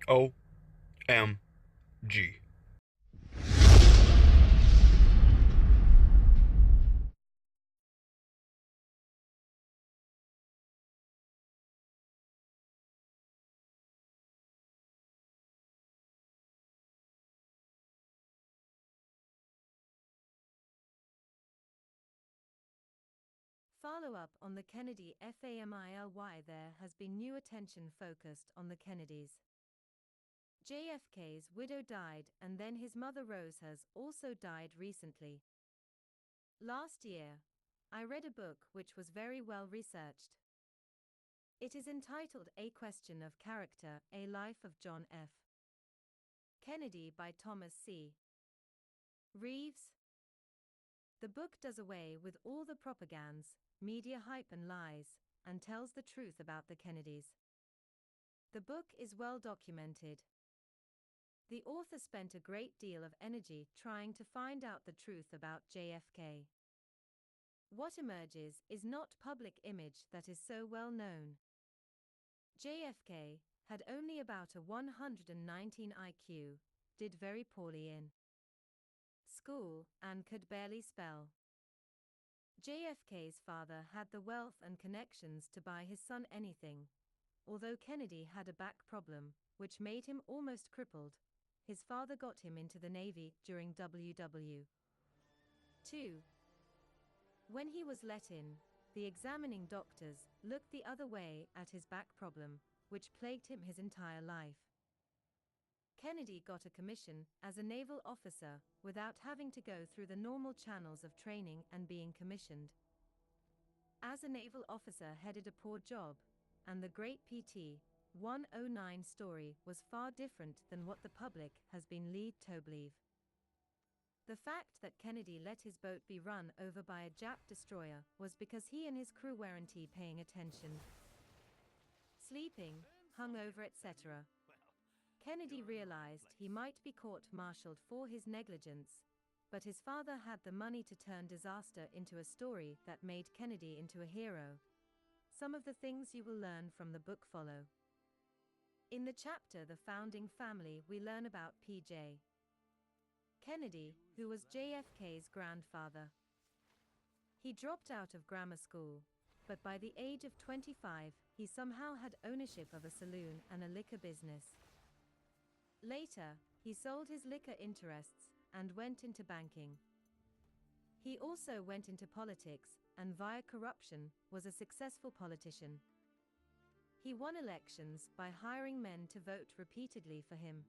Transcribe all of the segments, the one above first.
OMG. Follow-up on the Kennedy family. There has been new attention focused on the Kennedys. JFK's widow died, and then his mother Rose has also died recently. Last year, I read a book which was very well researched. It is entitled A Question of Character, A Life of John F. Kennedy by Thomas C. Reeves. The book does away with all the propagandas, media hype and lies, and tells the truth about the Kennedys. The book is well documented. The author spent a great deal of energy trying to find out the truth about JFK. What emerges is not public image that is so well known. JFK had only about a 119 IQ, did very poorly in school, and could barely spell. JFK's father had the wealth and connections to buy his son anything. Although Kennedy had a back problem, which made him almost crippled, his father got him into the Navy during WW II. When he was let in, the examining doctors looked the other way at his back problem, which plagued him his entire life. Kennedy got a commission as a naval officer without having to go through the normal channels of training and being commissioned. As a naval officer headed a poor job, and the great PT 109 story was far different than what the public has been led to believe. The fact that Kennedy let his boat be run over by a Jap destroyer was because he and his crew weren't paying attention. Sleeping, hungover, etc. Kennedy realized he might be court-martialed for his negligence, but his father had the money to turn disaster into a story that made Kennedy into a hero. Some of the things you will learn from the book follow. In the chapter The Founding Family, we learn about P.J. Kennedy, who was JFK's grandfather. He dropped out of grammar school, but by the age of 25, he somehow had ownership of a saloon and a liquor business. Later, he sold his liquor interests and went into banking. He also went into politics, and via corruption, was a successful politician. He won elections by hiring men to vote repeatedly for him.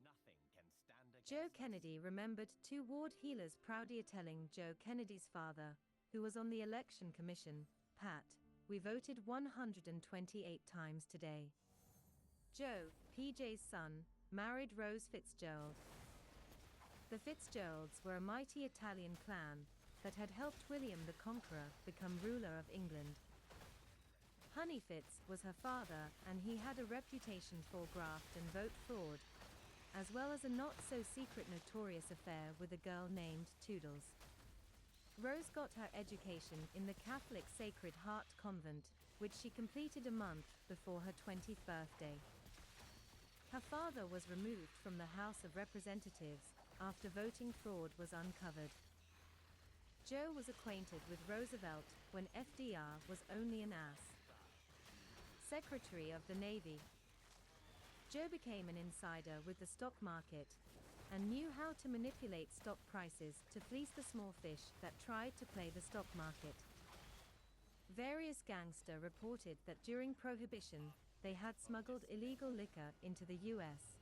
Joe Kennedy remembered two ward heelers proudly telling Joe Kennedy's father, who was on the election commission, "Pat, we voted 128 times today." Joe, PJ's son, married Rose Fitzgerald. The Fitzgeralds were a mighty Italian clan that had helped William the Conqueror become ruler of England. Honey Fitz was her father, and he had a reputation for graft and vote fraud, as well as a not-so-secret notorious affair with a girl named Toodles. Rose got her education in the Catholic Sacred Heart Convent, which she completed a month before her 20th birthday. Her father was removed from the House of Representatives after voting fraud was uncovered. Joe was acquainted with Roosevelt when FDR was only an ass. Secretary of the Navy. Joe became an insider with the stock market and knew how to manipulate stock prices to fleece the small fish that tried to play the stock market. Various gangsters reported that during Prohibition, they had smuggled illegal liquor into the U.S.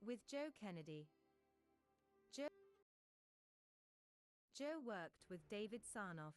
With Joe Kennedy. Joe worked with David Sarnoff.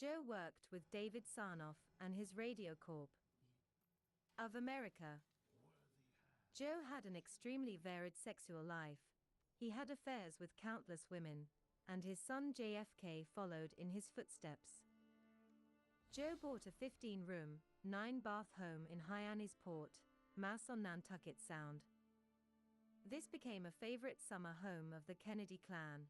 Joe worked with David Sarnoff and his Radio Corp of America. Joe had an extremely varied sexual life. He had affairs with countless women, and his son JFK followed in his footsteps. Joe bought a 15-room, 9-bath home in Hyannisport, Mass on Nantucket Sound. This became a favorite summer home of the Kennedy clan.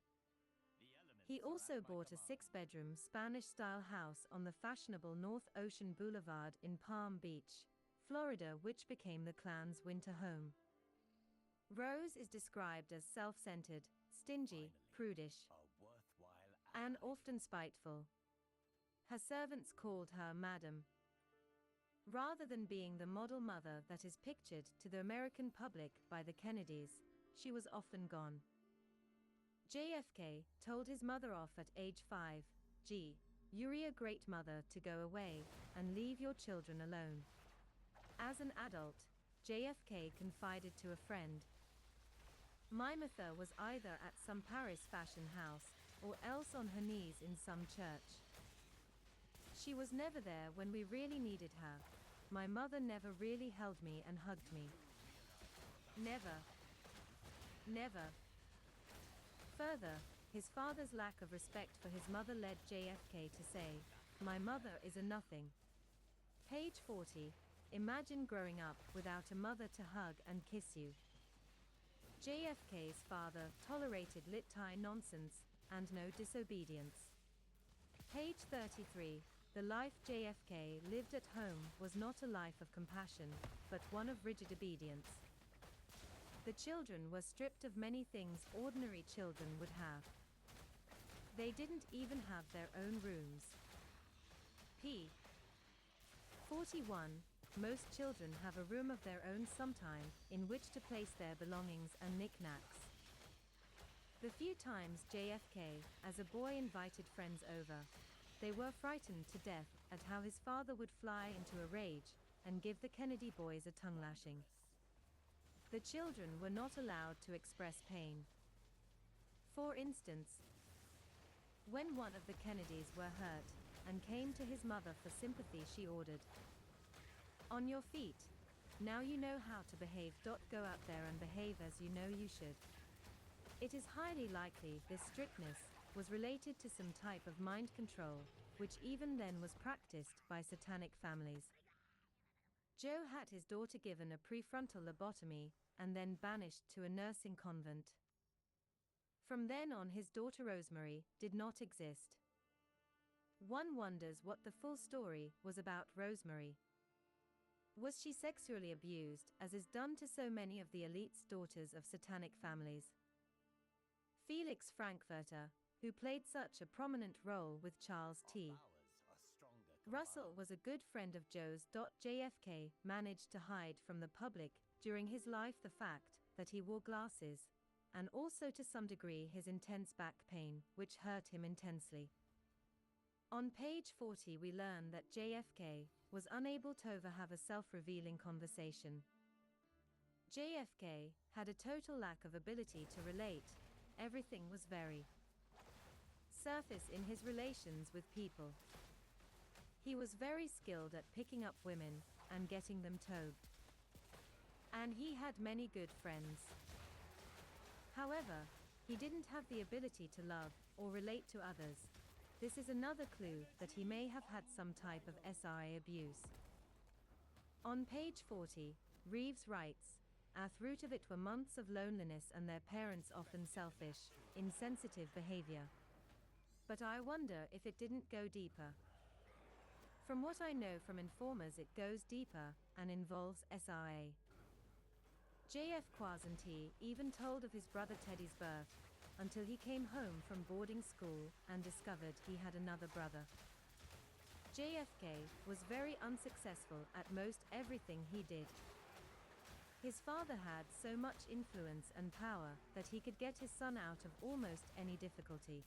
He also bought a 6-bedroom Spanish-style house on the fashionable North Ocean Boulevard in Palm Beach, Florida, which became the clan's winter home. Rose is described as self-centered, stingy, prudish, and often spiteful. Her servants called her Madam. Rather than being the model mother that is pictured to the American public by the Kennedys, she was often gone. JFK told his mother off at age 5, "Gee, you're a great mother to go away and leave your children alone." As an adult, JFK confided to a friend, "My mother was either at some Paris fashion house or else on her knees in some church. She was never there when we really needed her. My mother never really held me and hugged me. Never. Never." Further, his father's lack of respect for his mother led JFK to say, "My mother is a nothing." Page 40. Imagine growing up without a mother to hug and kiss you. JFK's father tolerated lit-tie nonsense and no disobedience. Page 33. The life JFK lived at home was not a life of compassion, but one of rigid obedience. The children were stripped of many things ordinary children would have. They didn't even have their own rooms. p. 41. Most children have a room of their own sometime, in which to place their belongings and knickknacks. The few times JFK, as a boy, invited friends over, they were frightened to death at how his father would fly into a rage and give the Kennedy boys a tongue lashing. The children were not allowed to express pain. For instance, when one of the Kennedys were hurt and came to his mother for sympathy, she ordered, "On your feet. Now you know how to behave. Go out there and behave as you know you should." It is highly likely this strictness was related to some type of mind control, which even then was practiced by satanic families. Joe had his daughter given a prefrontal lobotomy and then banished to a nursing convent. From then on, his daughter Rosemary did not exist. One wonders what the full story was about Rosemary. Was she sexually abused, as is done to so many of the elite's daughters of satanic families? Felix Frankfurter, who played such a prominent role with Charles T. Russell, was a good friend of Joe's. JFK managed to hide from the public during his life the fact that he wore glasses, and also to some degree his intense back pain, which hurt him intensely. On page 40 we learn that JFK was unable to have a self-revealing conversation. JFK had a total lack of ability to relate. Everything was very surface in his relations with people. He was very skilled at picking up women and getting them towed. And he had many good friends. However, he didn't have the ability to love or relate to others. This is another clue that he may have had some type of SRA abuse. On page 40, Reeves writes, "At the root of it were months of loneliness and their parents' often selfish, insensitive behavior. But I wonder if it didn't go deeper. From what I know from informers, it goes deeper and involves SRA." J.F. Quasante even told of his brother Teddy's birth, until he came home from boarding school and discovered he had another brother. JFK was very unsuccessful at most everything he did. His father had so much influence and power that he could get his son out of almost any difficulty.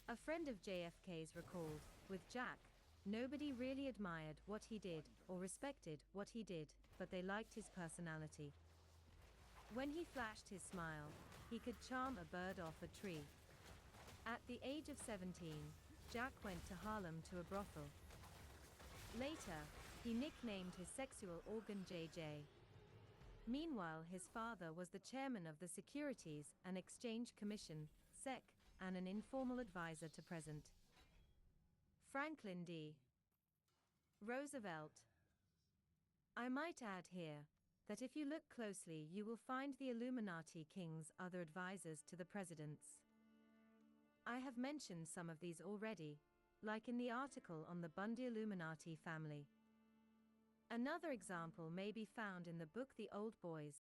A friend of JFK's recalled, with Jack, nobody really admired what he did or respected what he did, but they liked his personality. When he flashed his smile, he could charm a bird off a tree. At the age of 17, Jack went to Harlem to a brothel. Later, he nicknamed his sexual organ JJ. Meanwhile, his father was the chairman of the Securities and Exchange Commission, SEC, and an informal advisor to President Franklin D. Roosevelt. I might add here that if you look closely, you will find the Illuminati kings other advisors to the presidents. I have mentioned some of these already, like in the article on the Bundy Illuminati family. Another example may be found in the book The Old Boys.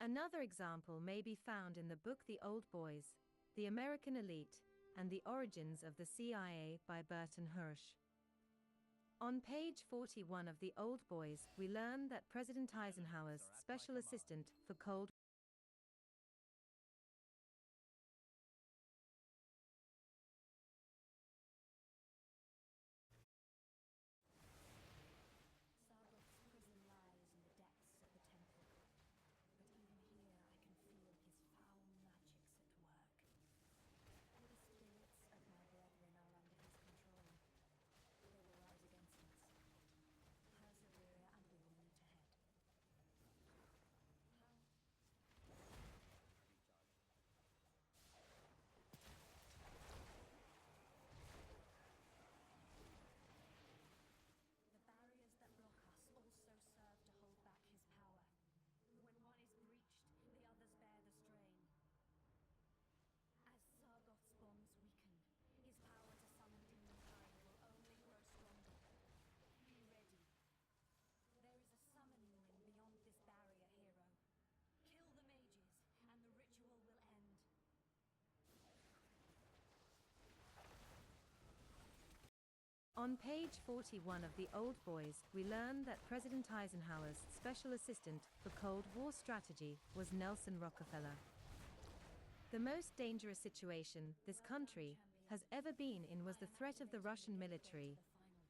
Another example may be found in the book The Old Boys, The American Elite, and the Origins of the CIA by Burton Hirsch. On page 41 of The Old Boys, we learn that President Eisenhower's special assistant for Cold Sargoth's prison lies in the depths of the temple, but even here I can feel his foul magics at work. All the spirits of my brethren are under his control. They will rise against us. Persevere and we will meet ahead. The barriers that block us also serve to hold back his power. When one is breached, the others bear the strain. As Sargoth's bonds weaken, his power to summon demonkind will only grow stronger. Be ready. There is a summoning ring beyond this barrier, hero. Kill the mages, and the ritual will end. On page 41 of The Old Boys, we learn that President Eisenhower's special assistant for Cold War strategy was Nelson Rockefeller. The most dangerous situation this country has ever been in was the threat of the Russian military,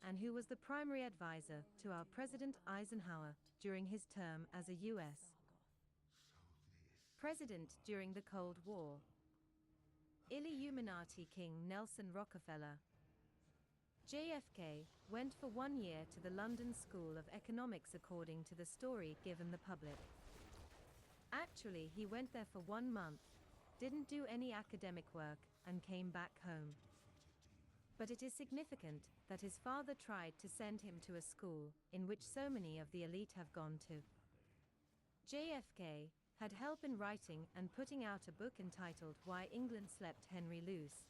and who was the primary advisor to our President Eisenhower during his term as a U.S. president during the Cold War. Illuminati King Nelson Rockefeller. JFK went for 1 year to the London School of Economics according to the story given the public. Actually, he went there for 1 month, didn't do any academic work, and came back home. But it is significant that his father tried to send him to a school in which so many of the elite have gone to. JFK had help in writing and putting out a book entitled Why England Slept Henry Loose.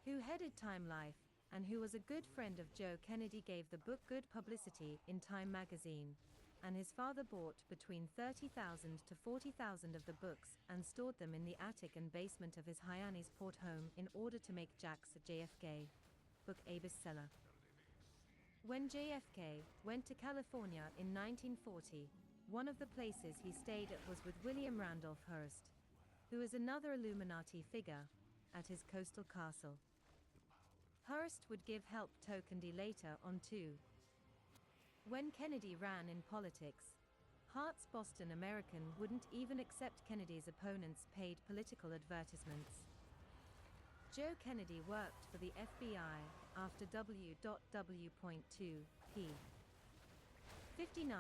Who headed Time Life, and who was a good friend of Joe Kennedy, gave the book good publicity in Time magazine, and his father bought between 30,000 to 40,000 of the books and stored them in the attic and basement of his Hyannisport home in order to make Jack's JFK book a bestseller. When JFK went to California in 1940, one of the places he stayed at was with William Randolph Hearst, who is another Illuminati figure, at his coastal castle. Hearst would give help tokenly later on too. When Kennedy ran in politics, Hart's Boston American wouldn't even accept Kennedy's opponents' paid political advertisements. Joe Kennedy worked for the FBI after W.W.2p. 59,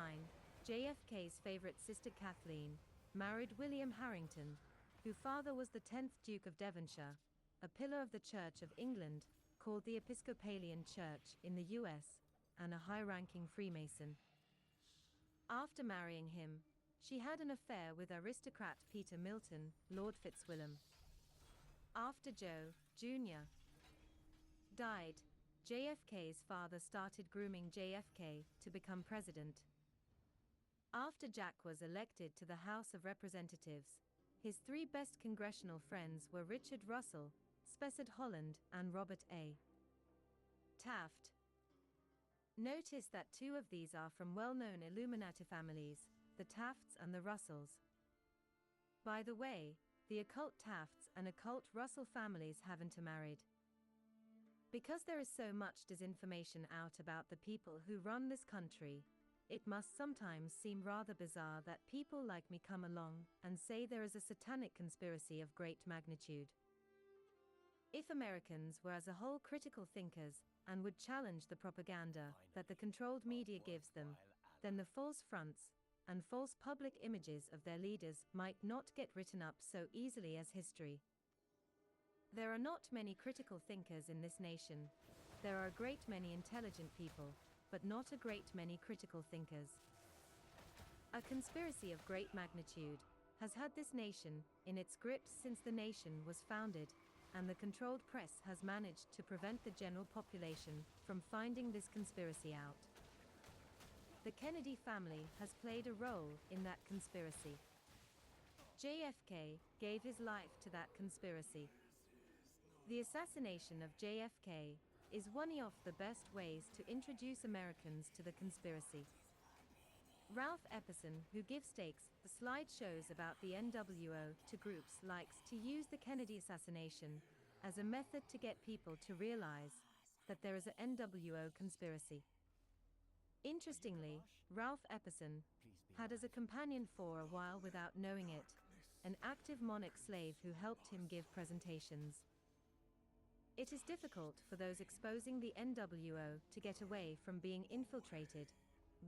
JFK's favorite sister Kathleen married William Harrington, whose father was the 10th Duke of Devonshire, a pillar of the Church of England, called the Episcopalian Church in the U.S., and a high-ranking Freemason. After marrying him, she had an affair with aristocrat Peter Milton, Lord Fitzwilliam. After Joe, Jr. died, JFK's father started grooming JFK to become president. After Jack was elected to the House of Representatives, his 3 best congressional friends were Richard Russell, Spessard Holland, and Robert A. Taft. Notice that 2 of these are from well-known Illuminati families, the Tafts and the Russells. By the way, the occult Tafts and occult Russell families haven't married. Because there is so much disinformation out about the people who run this country, it must sometimes seem rather bizarre that people like me come along and say there is a satanic conspiracy of great magnitude. If Americans were as a whole critical thinkers and would challenge the propaganda that the controlled media gives them, then the false fronts and false public images of their leaders might not get written up so easily as history. There are not many critical thinkers in this nation. There are a great many intelligent people, but not a great many critical thinkers. A conspiracy of great magnitude has had this nation in its grips since the nation was founded, and the controlled press has managed to prevent the general population from finding this conspiracy out. The Kennedy family has played a role in that conspiracy. JFK gave his life to that conspiracy. The assassination of JFK is one of the best ways to introduce Americans to the conspiracy. Ralph Epperson, who gives stakes the slideshows about the NWO to groups, likes to use the Kennedy assassination as a method to get people to realize that there is a NWO conspiracy. Interestingly, Ralph Epperson had as a companion for a while, without knowing it, an active monarch slave who helped him give presentations. It is difficult for those exposing the NWO to get away from being infiltrated.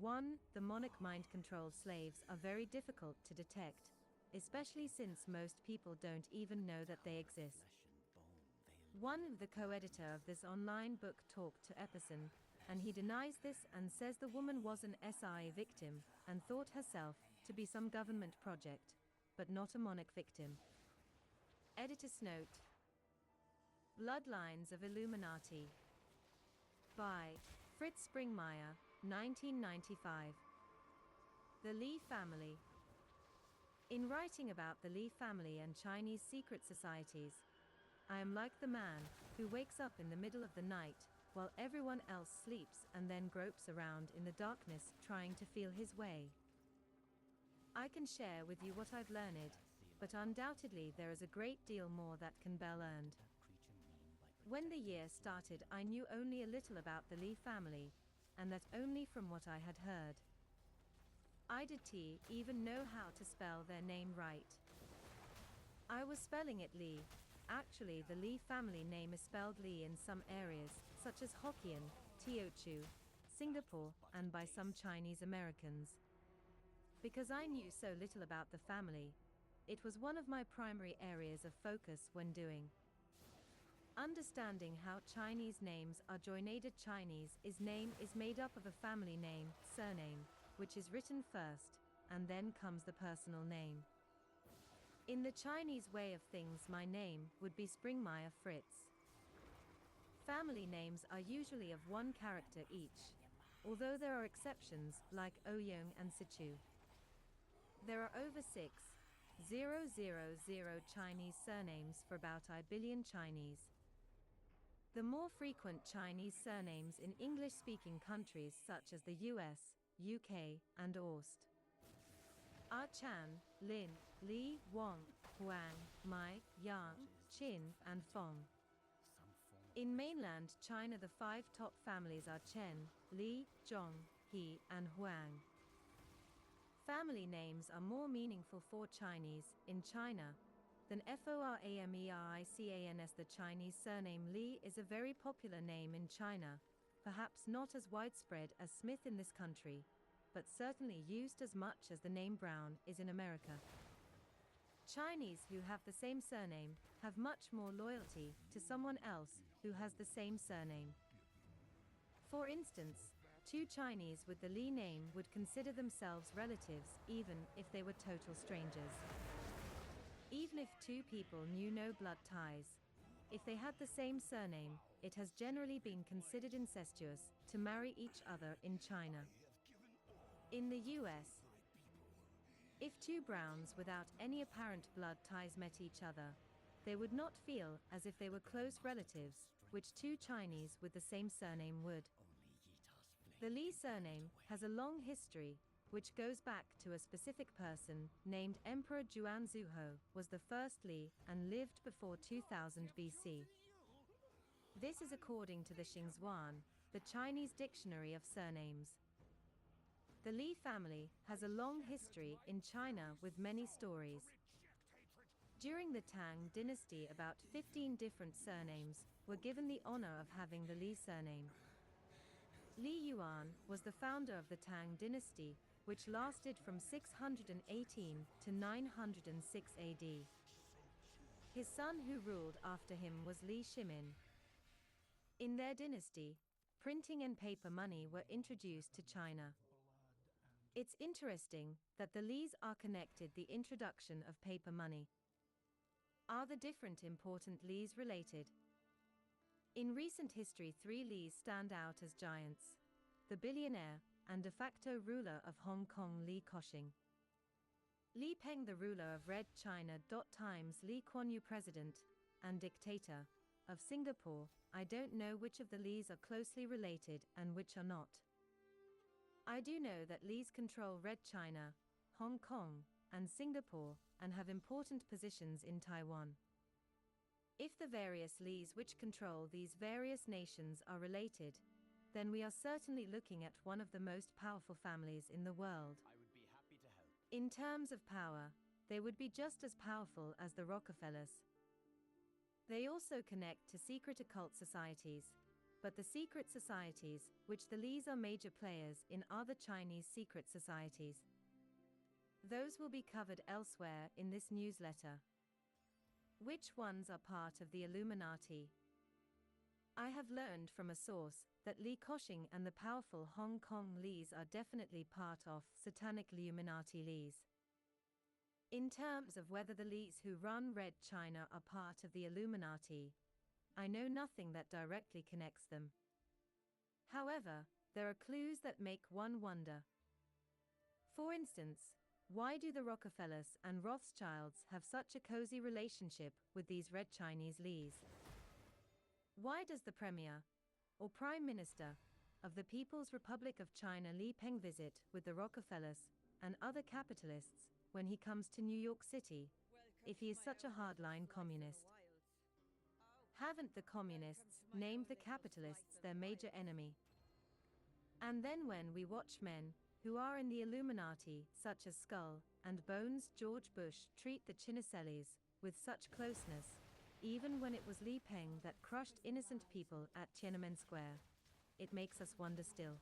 1. The monarch mind-controlled slaves are very difficult to detect, especially since most people don't even know that they exist. One of the co-editor of this online book talked to Epperson, and he denies this and says the woman was an SI victim and thought herself to be some government project, but not a monarch victim. Editor's note: Bloodlines of Illuminati by Fritz Springmeier, 1995. The Lee Family. In writing about the Lee family and Chinese secret societies, I am like the man who wakes up in the middle of the night while everyone else sleeps and then gropes around in the darkness trying to feel his way. I can share with you what I've learned, but undoubtedly there is a great deal more that can be learned. When the year started, I knew only a little about the Lee family, and that only from what I had heard. I didn't even know how to spell their name right. I was spelling it Lee. Actually, the Lee family name is spelled Lee in some areas, such as Hokkien, Teochew, Singapore, and by some Chinese Americans. Because I knew so little about the family, it was one of my primary areas of focus when doing. Understanding how Chinese names are joined. Chinese name is made up of a family name, surname, which is written first, and then comes the personal name. In the Chinese way of things, my name would be Springmeier Fritz. Family names are usually of one character each, although there are exceptions like Ouyang and Sichu. There are over 6,000 Chinese surnames for about a billion Chinese. The more frequent Chinese surnames in English-speaking countries such as the US, UK, and Aust are Chan, Lin, Li, Wang, Huang, Mai, Yang, Qin, and Fong. In mainland China, the 5 top families are Chen, Li, Zhong, He, and Huang. Family names are more meaningful for Chinese in China than Foramerican. The Chinese surname Li is a very popular name in China, perhaps not as widespread as Smith in this country, but certainly used as much as the name Brown is in America. Chinese who have the same surname have much more loyalty to someone else who has the same surname. For instance, 2 Chinese with the Li name would consider themselves relatives even if they were total strangers. Even if 2 people knew no blood ties, if they had the same surname, it has generally been considered incestuous to marry each other in China. In the US, if 2 Browns without any apparent blood ties met each other, they would not feel as if they were close relatives, which 2 Chinese with the same surname would. The Li surname has a long history, which goes back to a specific person named Emperor Juanzhuho was the first Li and lived before 2000 BC. This is according to the Xingzuan, the Chinese dictionary of surnames. The Li family has a long history in China with many stories. During the Tang dynasty, about 15 different surnames were given the honor of having the Li surname. Li Yuan was the founder of the Tang dynasty, which lasted from 618 to 906 AD. His son who ruled after him was Li Shimin. In their dynasty, printing and paper money were introduced to China. It's interesting that the Lis are connected. The introduction of paper money. Are the different important Lis related? In recent history, 3 Lis stand out as giants: the billionaire and de facto ruler of Hong Kong, Li Keqiang, Li Peng, the ruler of Red China. Times Lee Kuan Yew, president and dictator of Singapore. I don't know which of the Lees are closely related and which are not. I do know that Lees control Red China, Hong Kong, and Singapore, and have important positions in Taiwan. If the various Lees which control these various nations are related, then we are certainly looking at one of the most powerful families in the world. I would be happy to help. In terms of power, they would be just as powerful as the Rockefellers. They also connect to secret occult societies, but the secret societies, which the Lees are major players in, are the Chinese secret societies. Those will be covered elsewhere in this newsletter. Which ones are part of the Illuminati? I have learned from a source that Li Koxing and the powerful Hong Kong Lees are definitely part of satanic Illuminati Lees. In terms of whether the Lees who run Red China are part of the Illuminati, I know nothing that directly connects them. However, there are clues that make one wonder. For instance, why do the Rockefellers and Rothschilds have such a cozy relationship with these Red Chinese Lees? Why does the Premier, or Prime Minister, of the People's Republic of China Li Peng visit with the Rockefellers and other capitalists when he comes to New York City, if he is such a hardline communist? Haven't the communists named the capitalists their major enemy? And then when we watch men who are in the Illuminati, such as Skull and Bones George Bush, treat the Chinnesellis with such closeness, even when it was Li Peng that crushed innocent people at Tiananmen Square, it makes us wonder still.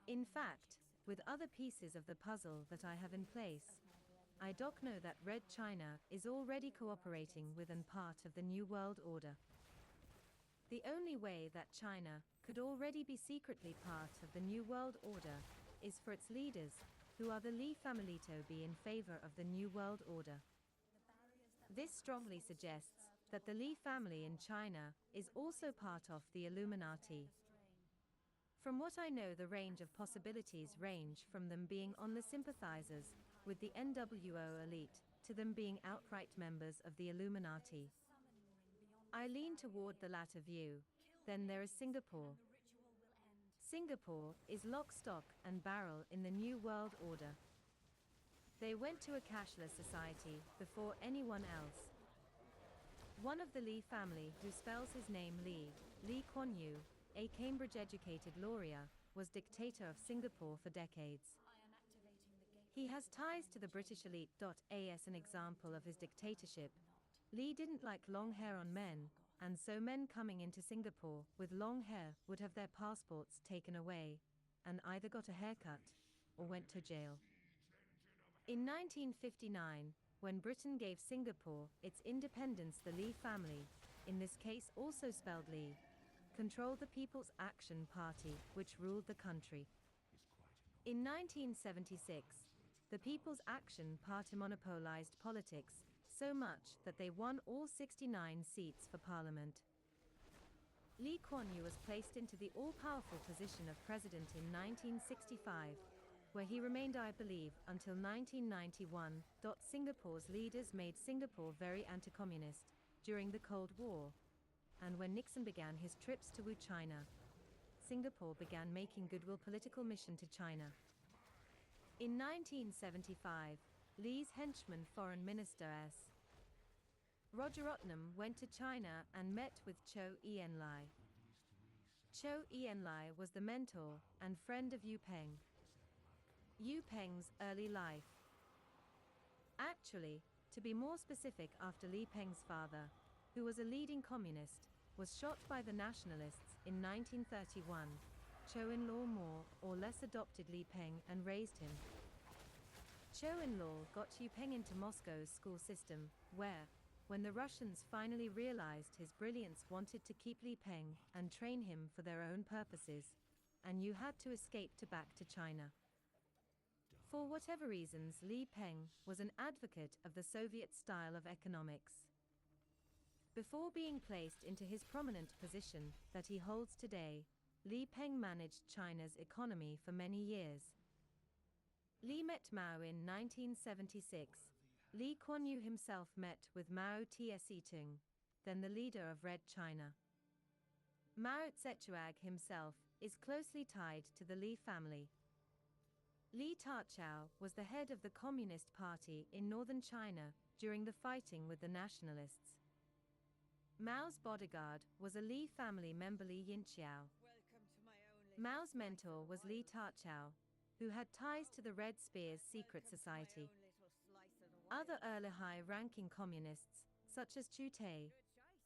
In fact, with other pieces of the puzzle that I have in place, I know that Red China is already cooperating with and part of the New World Order. The only way that China could already be secretly part of the New World Order is for its leaders, who are the Li family, to be in favor of the New World Order. This strongly suggests that the Li family in China is also part of the Illuminati. From what I know, the range of possibilities range from them being on the sympathizers with the NWO elite to them being outright members of the Illuminati. I lean toward the latter view. Then there is Singapore. Singapore is lock, stock, and barrel in the New World Order. They went to a cashless society before anyone else. One of the Li family, who spells his name Lee Kuan Yew, a Cambridge-educated lawyer, was dictator of Singapore for decades. He has ties to the British elite. As an example of his dictatorship, Lee didn't like long hair on men, and so men coming into Singapore with long hair would have their passports taken away, and either got a haircut or went to jail. In 1959, when Britain gave Singapore its independence, the Lee family, in this case also spelled Lee, controlled the People's Action Party, which ruled the country. In 1976, the People's Action Party monopolized politics so much that they won all 69 seats for parliament. Lee Kuan Yew was placed into the all-powerful position of president in 1965, where he remained, I believe, until 1991. Singapore's leaders made Singapore very anti-communist during the Cold War, and when Nixon began his trips to China, Singapore began making goodwill political mission to China. In 1975, Lee's henchman Foreign Minister S. Roger Rotnam went to China and met with Zhou Enlai. Zhou Enlai was the mentor and friend of Yu Peng. Yu Peng's early life. Actually, to be more specific, after Li Peng's father, who was a leading communist, was shot by the nationalists in 1931, Zhou Enlai more or less adopted Li Peng and raised him. Zhou Enlai got Yu Peng into Moscow's school system, where, when the Russians finally realized his brilliance, wanted to keep Li Peng and train him for their own purposes, and Yu had to escape back to China. For whatever reasons, Li Peng was an advocate of the Soviet style of economics. Before being placed into his prominent position that he holds today, Li Peng managed China's economy for many years. Li met Mao in 1976. Lee Kuan Yew himself met with Mao Tse-tung, then the leader of Red China. Mao Zedong himself is closely tied to the Li family. Li Taoqiao was the head of the Communist Party in northern China during the fighting with the nationalists. Mao's bodyguard was a Li family member, Li Yinqiao. Mao's mentor was Li Taoqiao, who had ties to the Red Spear's secret society. Other early high-ranking communists, such as Chu Tai,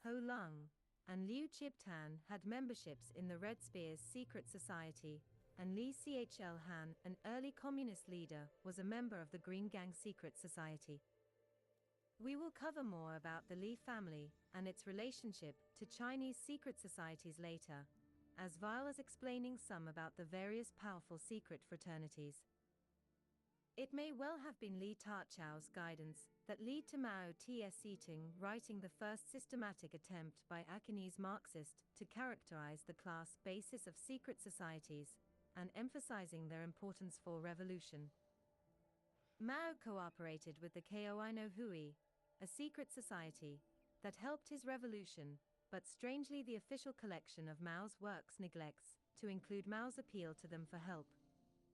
Ho Lung, and Liu Chibtan, had memberships in the Red Spear's secret society, and Li Chl-han, an early communist leader, was a member of the Green Gang secret society. We will cover more about the Li family and its relationship to Chinese secret societies later, as well as explaining some about the various powerful secret fraternities. It may well have been Li Taoqiao's guidance that led to Mao Tse-tung writing the first systematic attempt by a Chinese Marxist to characterize the class basis of secret societies and emphasizing their importance for revolution. Mao cooperated with the Koino Hui, a secret society that helped his revolution, but strangely the official collection of Mao's works neglects to include Mao's appeal to them for help.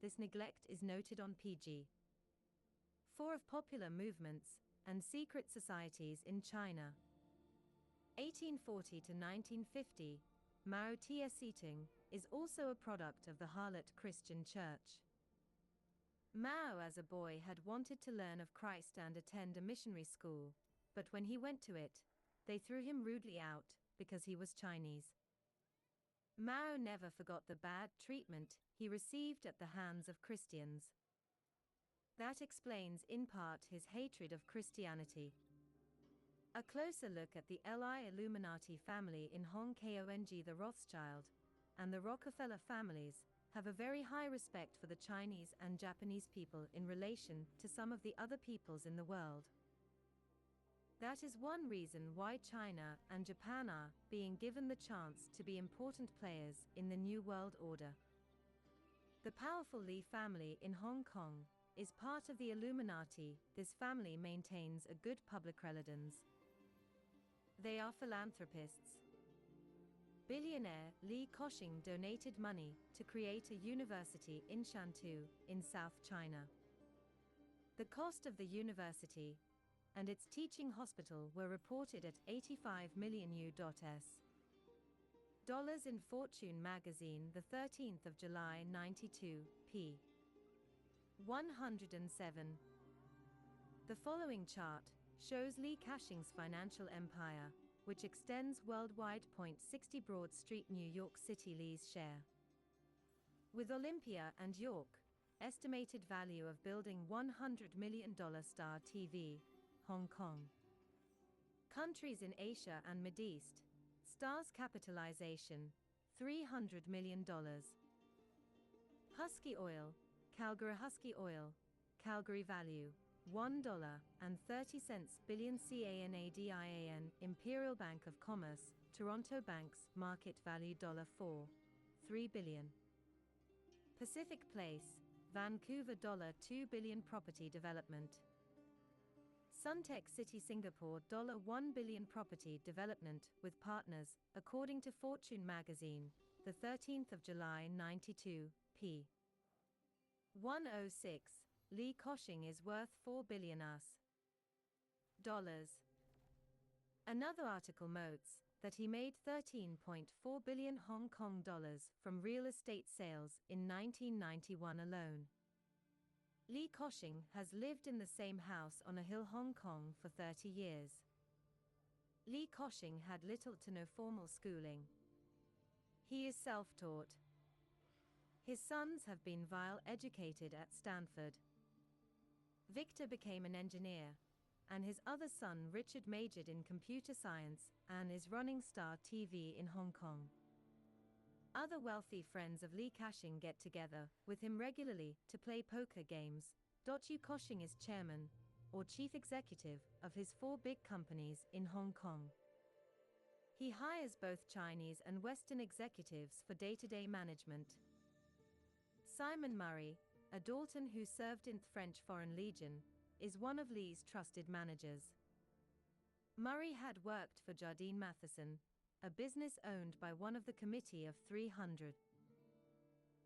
This neglect is noted on page 4 of Popular Movements and Secret Societies in China. 1840 to 1950, Mao Tse-tung is also a product of the Harlot Christian Church. Mao as a boy had wanted to learn of Christ and attend a missionary school, but when he went to it, they threw him rudely out because he was Chinese. Mao never forgot the bad treatment he received at the hands of Christians. That explains in part his hatred of Christianity. A closer look at the Illuminati family in Hong Kong. The Rothschild and the Rockefeller families have a very high respect for the Chinese and Japanese people in relation to some of the other peoples in the world. That is one reason why China and Japan are being given the chance to be important players in the New World Order. The powerful Li family in Hong Kong is part of the Illuminati. This family maintains a good public relations. They are philanthropists. Billionaire Li Koxing donated money to create a university in Shantou, in South China. The cost of the university and its teaching hospital were reported at $85 million dollars in Fortune magazine, the 13th of July 92, p. 107. The following chart shows Li Ka-shing's financial empire, which extends worldwide. 60 Broad Street, New York City. Li's share. With Olympia and York, estimated value of building $100 million. Star TV, Hong Kong. Countries in Asia and Mideast. Star's capitalization, $300 million. Husky Oil, Calgary. Husky Oil, Calgary value, $1.30 billion. CANADIAN, Imperial Bank of Commerce, Toronto Banks, market value $4.3 billion. Pacific Place, Vancouver $2 billion. Property development. Suntec City, Singapore $1 billion. Property development with partners, according to Fortune magazine, the 13th of July 92, p. 106. Li Ka-shing is worth $4 billion US. Another article notes that he made 13.4 billion Hong Kong dollars from real estate sales in 1991 alone. Li Ka-shing has lived in the same house on a hill, Hong Kong, for 30 years. Li Ka-shing had little to no formal schooling. He is self-taught. His sons have been well educated at Stanford. Victor became an engineer, and his other son Richard majored in computer science and is running Star TV in Hong Kong. Other wealthy friends of Li Ka-shing get together with him regularly to play poker games. Yu Ka-shing is chairman, or chief executive, of his 4 big companies in Hong Kong. He hires both Chinese and Western executives for day-to-day management. Simon Murray, a Dalton who served in the French Foreign Legion, is one of Lee's trusted managers. Murray had worked for Jardine Matheson, a business owned by one of the Committee of 300.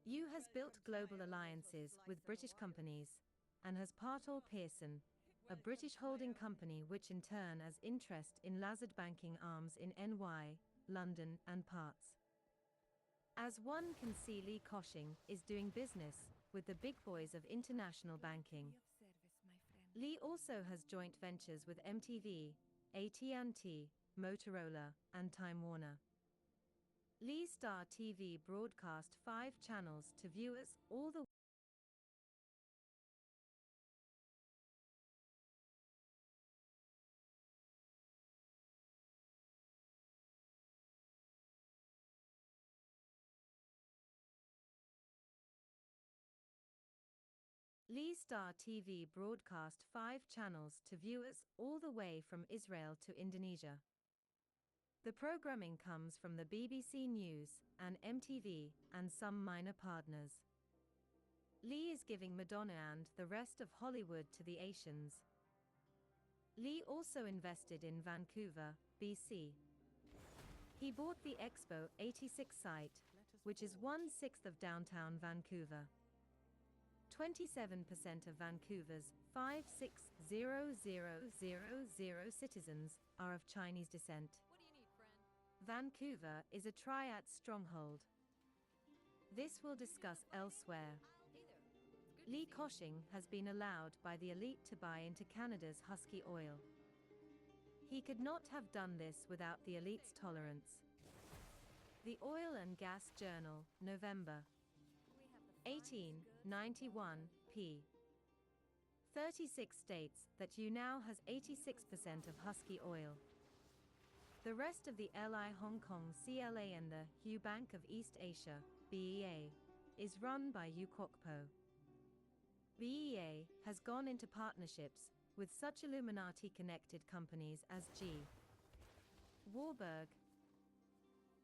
Yu has built global alliances with British companies, and has Partol Pearson, a British holding company which in turn has interest in Lazard banking arms in NY, London and parts. As one can see, Lee Koshing is doing business with the big boys of international banking. Lee also has joint ventures with MTV, AT&T, Motorola, and Time Warner. Lee Star TV broadcast 5 channels to viewers all the Lee Star TV broadcast 5 channels to viewers all the way from Israel to Indonesia. The programming comes from the BBC News and MTV and some minor partners. Lee is giving Madonna and the rest of Hollywood to the Asians. Lee also invested in Vancouver, BC. He bought the Expo 86 site, which is 1/6 of downtown Vancouver. 27% of Vancouver's 56,000 citizens are of Chinese descent. Vancouver is a triad stronghold. This we'll discuss elsewhere. Lee Koshing has been allowed by the elite to buy into Canada's Husky oil. He could not have done this without the elite's tolerance. The Oil and Gas Journal, November 1891, p. 36 states that you now has 86% of Husky oil. The rest of the LI Hong Kong CLA and the Hugh Bank of East Asia, BEA, is run by Yu Kwokpo. BEA has gone into partnerships with such Illuminati-connected companies as G. Warburg.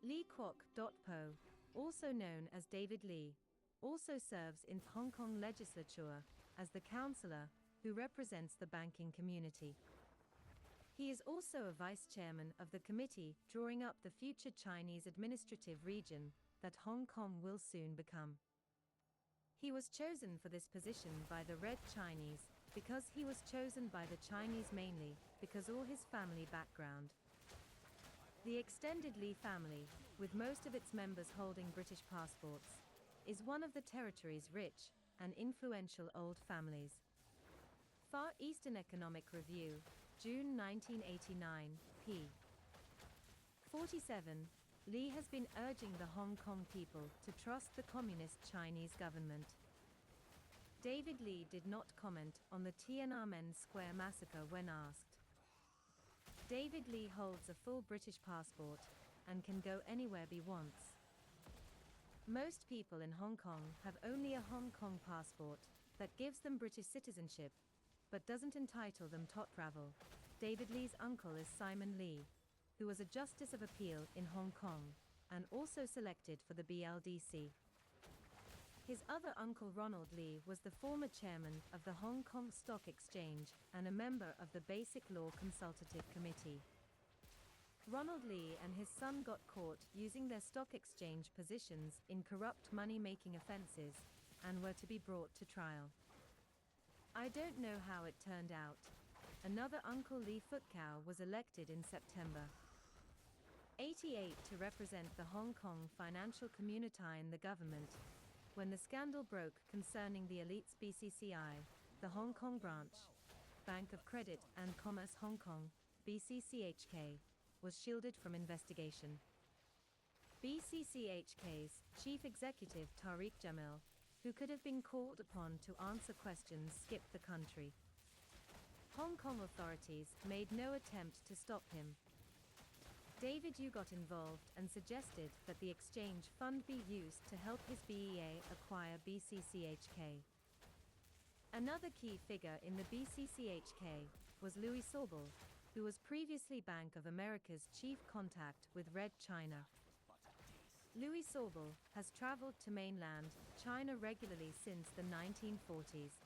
Lee Kwok Po, also known as David Lee, also serves in Hong Kong legislature as the councillor who represents the banking community. He is also a vice chairman of the committee drawing up the future Chinese administrative region that Hong Kong will soon become. He was chosen for this position by the Red Chinese because he was chosen by the Chinese mainly because all his family background. The extended Lee family, with most of its members holding British passports, is one of the territory's rich and influential old families. Far Eastern Economic Review, June 1989, p. 47, Lee has been urging the Hong Kong people to trust the Communist Chinese government. David Lee did not comment on the Tiananmen Square massacre when asked. David Lee holds a full British passport and can go anywhere he wants. Most people in Hong Kong have only a Hong Kong passport that gives them British citizenship, but doesn't entitle them to travel. David Lee's uncle is Simon Lee, who was a Justice of Appeal in Hong Kong, and also selected for the BLDC. His other uncle Ronald Lee was the former chairman of the Hong Kong Stock Exchange and a member of the Basic Law Consultative Committee. Ronald Lee and his son got caught using their stock exchange positions in corrupt money-making offenses and were to be brought to trial. I don't know how it turned out. Another Uncle Lee Footcow was elected in September 88 to represent the Hong Kong financial community in the government. When the scandal broke concerning the elite's BCCI, the Hong Kong branch, Bank of Credit and Commerce Hong Kong, BCCHK, was shielded from investigation. BCCHK's chief executive Tariq Jamil, who could have been called upon to answer questions, skipped the country. Hong Kong authorities made no attempt to stop him. David Yu got involved and suggested that the exchange fund be used to help his BEA acquire BCCHK. Another key figure in the BCCHK was Louis Sobel, who was previously Bank of America's chief contact with Red China. Louis Sorbel has traveled to mainland China regularly since the 1940s.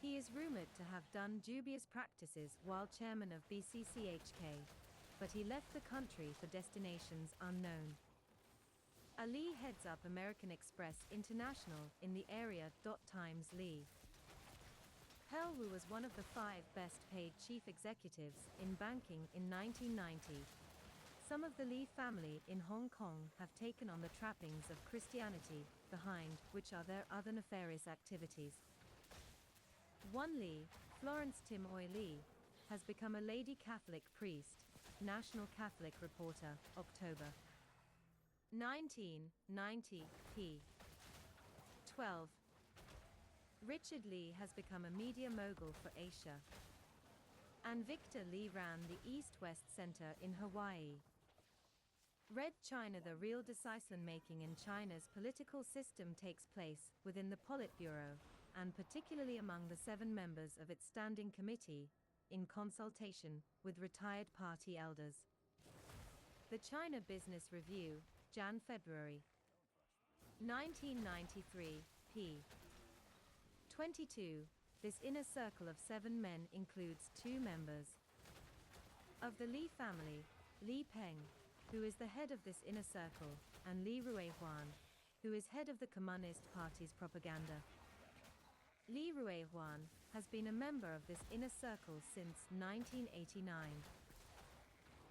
He is rumored to have done dubious practices while chairman of BCCHK, but he left the country for destinations unknown. Ali heads up American Express International in the area. Times Li. Helwu was one of the 5 best-paid chief executives in banking in 1990. Some of the Li family in Hong Kong have taken on the trappings of Christianity, behind which are their other nefarious activities. One Li, Florence Tim Oi Li, has become a lady Catholic priest. National Catholic Reporter, October 1990, p. 12. Richard Li has become a media mogul for Asia. And Victor Li ran the East-West Center in Hawaii. Red China. The real decision-making in China's political system takes place within the Politburo, and particularly among the 7 members of its standing committee, in consultation with retired party elders. The China Business Review, Jan-February 1993, p. 22. This inner circle of 7 men includes 2 members of the Li family, Li Peng, who is the head of this inner circle, and Li Ruihuan, who is head of the Communist Party's propaganda. Li Ruihuan has been a member of this inner circle since 1989.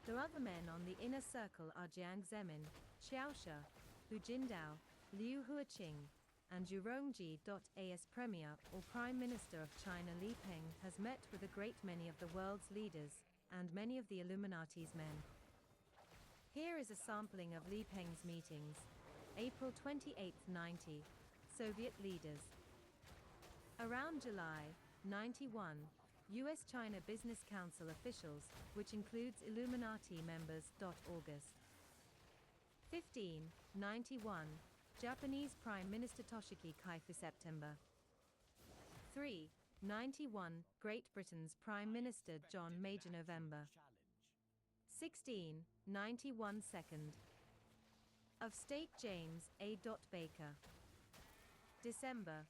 The other men on the inner circle are Jiang Zemin, Xiao Shi, Hu Jindao, Liu Huaqing, and Zhu Rongji. As Premier or Prime Minister of China, Li Peng has met with a great many of the world's leaders, and many of the Illuminati's men. Here is a sampling of Li Peng's meetings. April 28, 90. Soviet leaders. Around July 91, U.S.-China Business Council officials, which includes Illuminati members. August 15, 91, Japanese Prime Minister Toshiki Kaifu. September 3, 91, Great Britain's Prime Minister John Major. November 16, 91, Second of State James A. Baker. December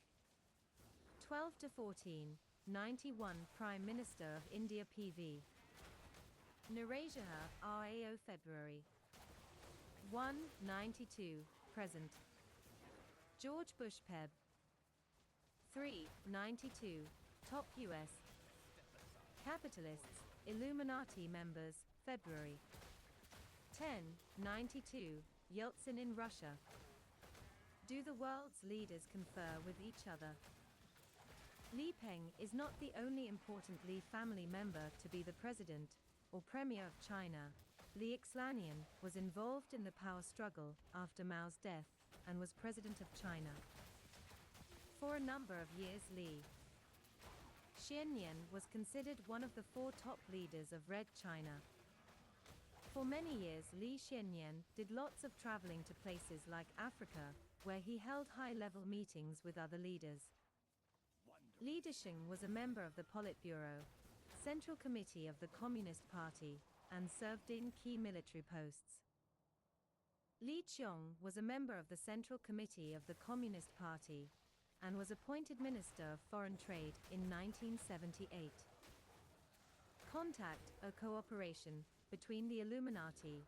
12 to 14, 91, Prime Minister of India P.V. Narayanan RAO. February 1, 92, present. George Bush Peb. 3, 92, top U.S. capitalists, Illuminati members. February 10, 92, Yeltsin in Russia. Do the world's leaders confer with each other? Li Peng is not the only important Li family member to be the president or premier of China. Li Xlanian was involved in the power struggle after Mao's death and was president of China. For a number of years, Li Xianyan was considered one of the 4 top leaders of Red China. For many years, Li Xianyan did lots of traveling to places like Africa, where he held high-level meetings with other leaders. Li Desheng was a member of the Politburo, Central Committee of the Communist Party, and served in key military posts. Li Qiong was a member of the Central Committee of the Communist Party, and was appointed Minister of Foreign Trade in 1978. Contact or cooperation between the Illuminati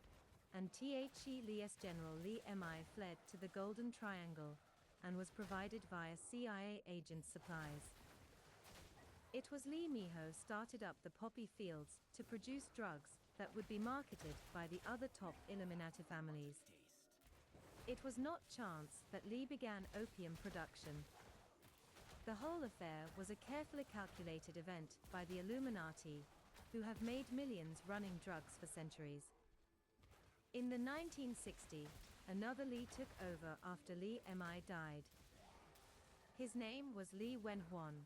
and The Li's General Li Mi fled to the Golden Triangle and was provided via CIA agent supplies. It was Li Miho started up the poppy fields to produce drugs that would be marketed by the other top Illuminati families. It was not chance that Li began opium production. The whole affair was a carefully calculated event by the Illuminati, who have made millions running drugs for centuries. In the 1960s, another Li took over after Li Mi died. His name was Li Wenhuan.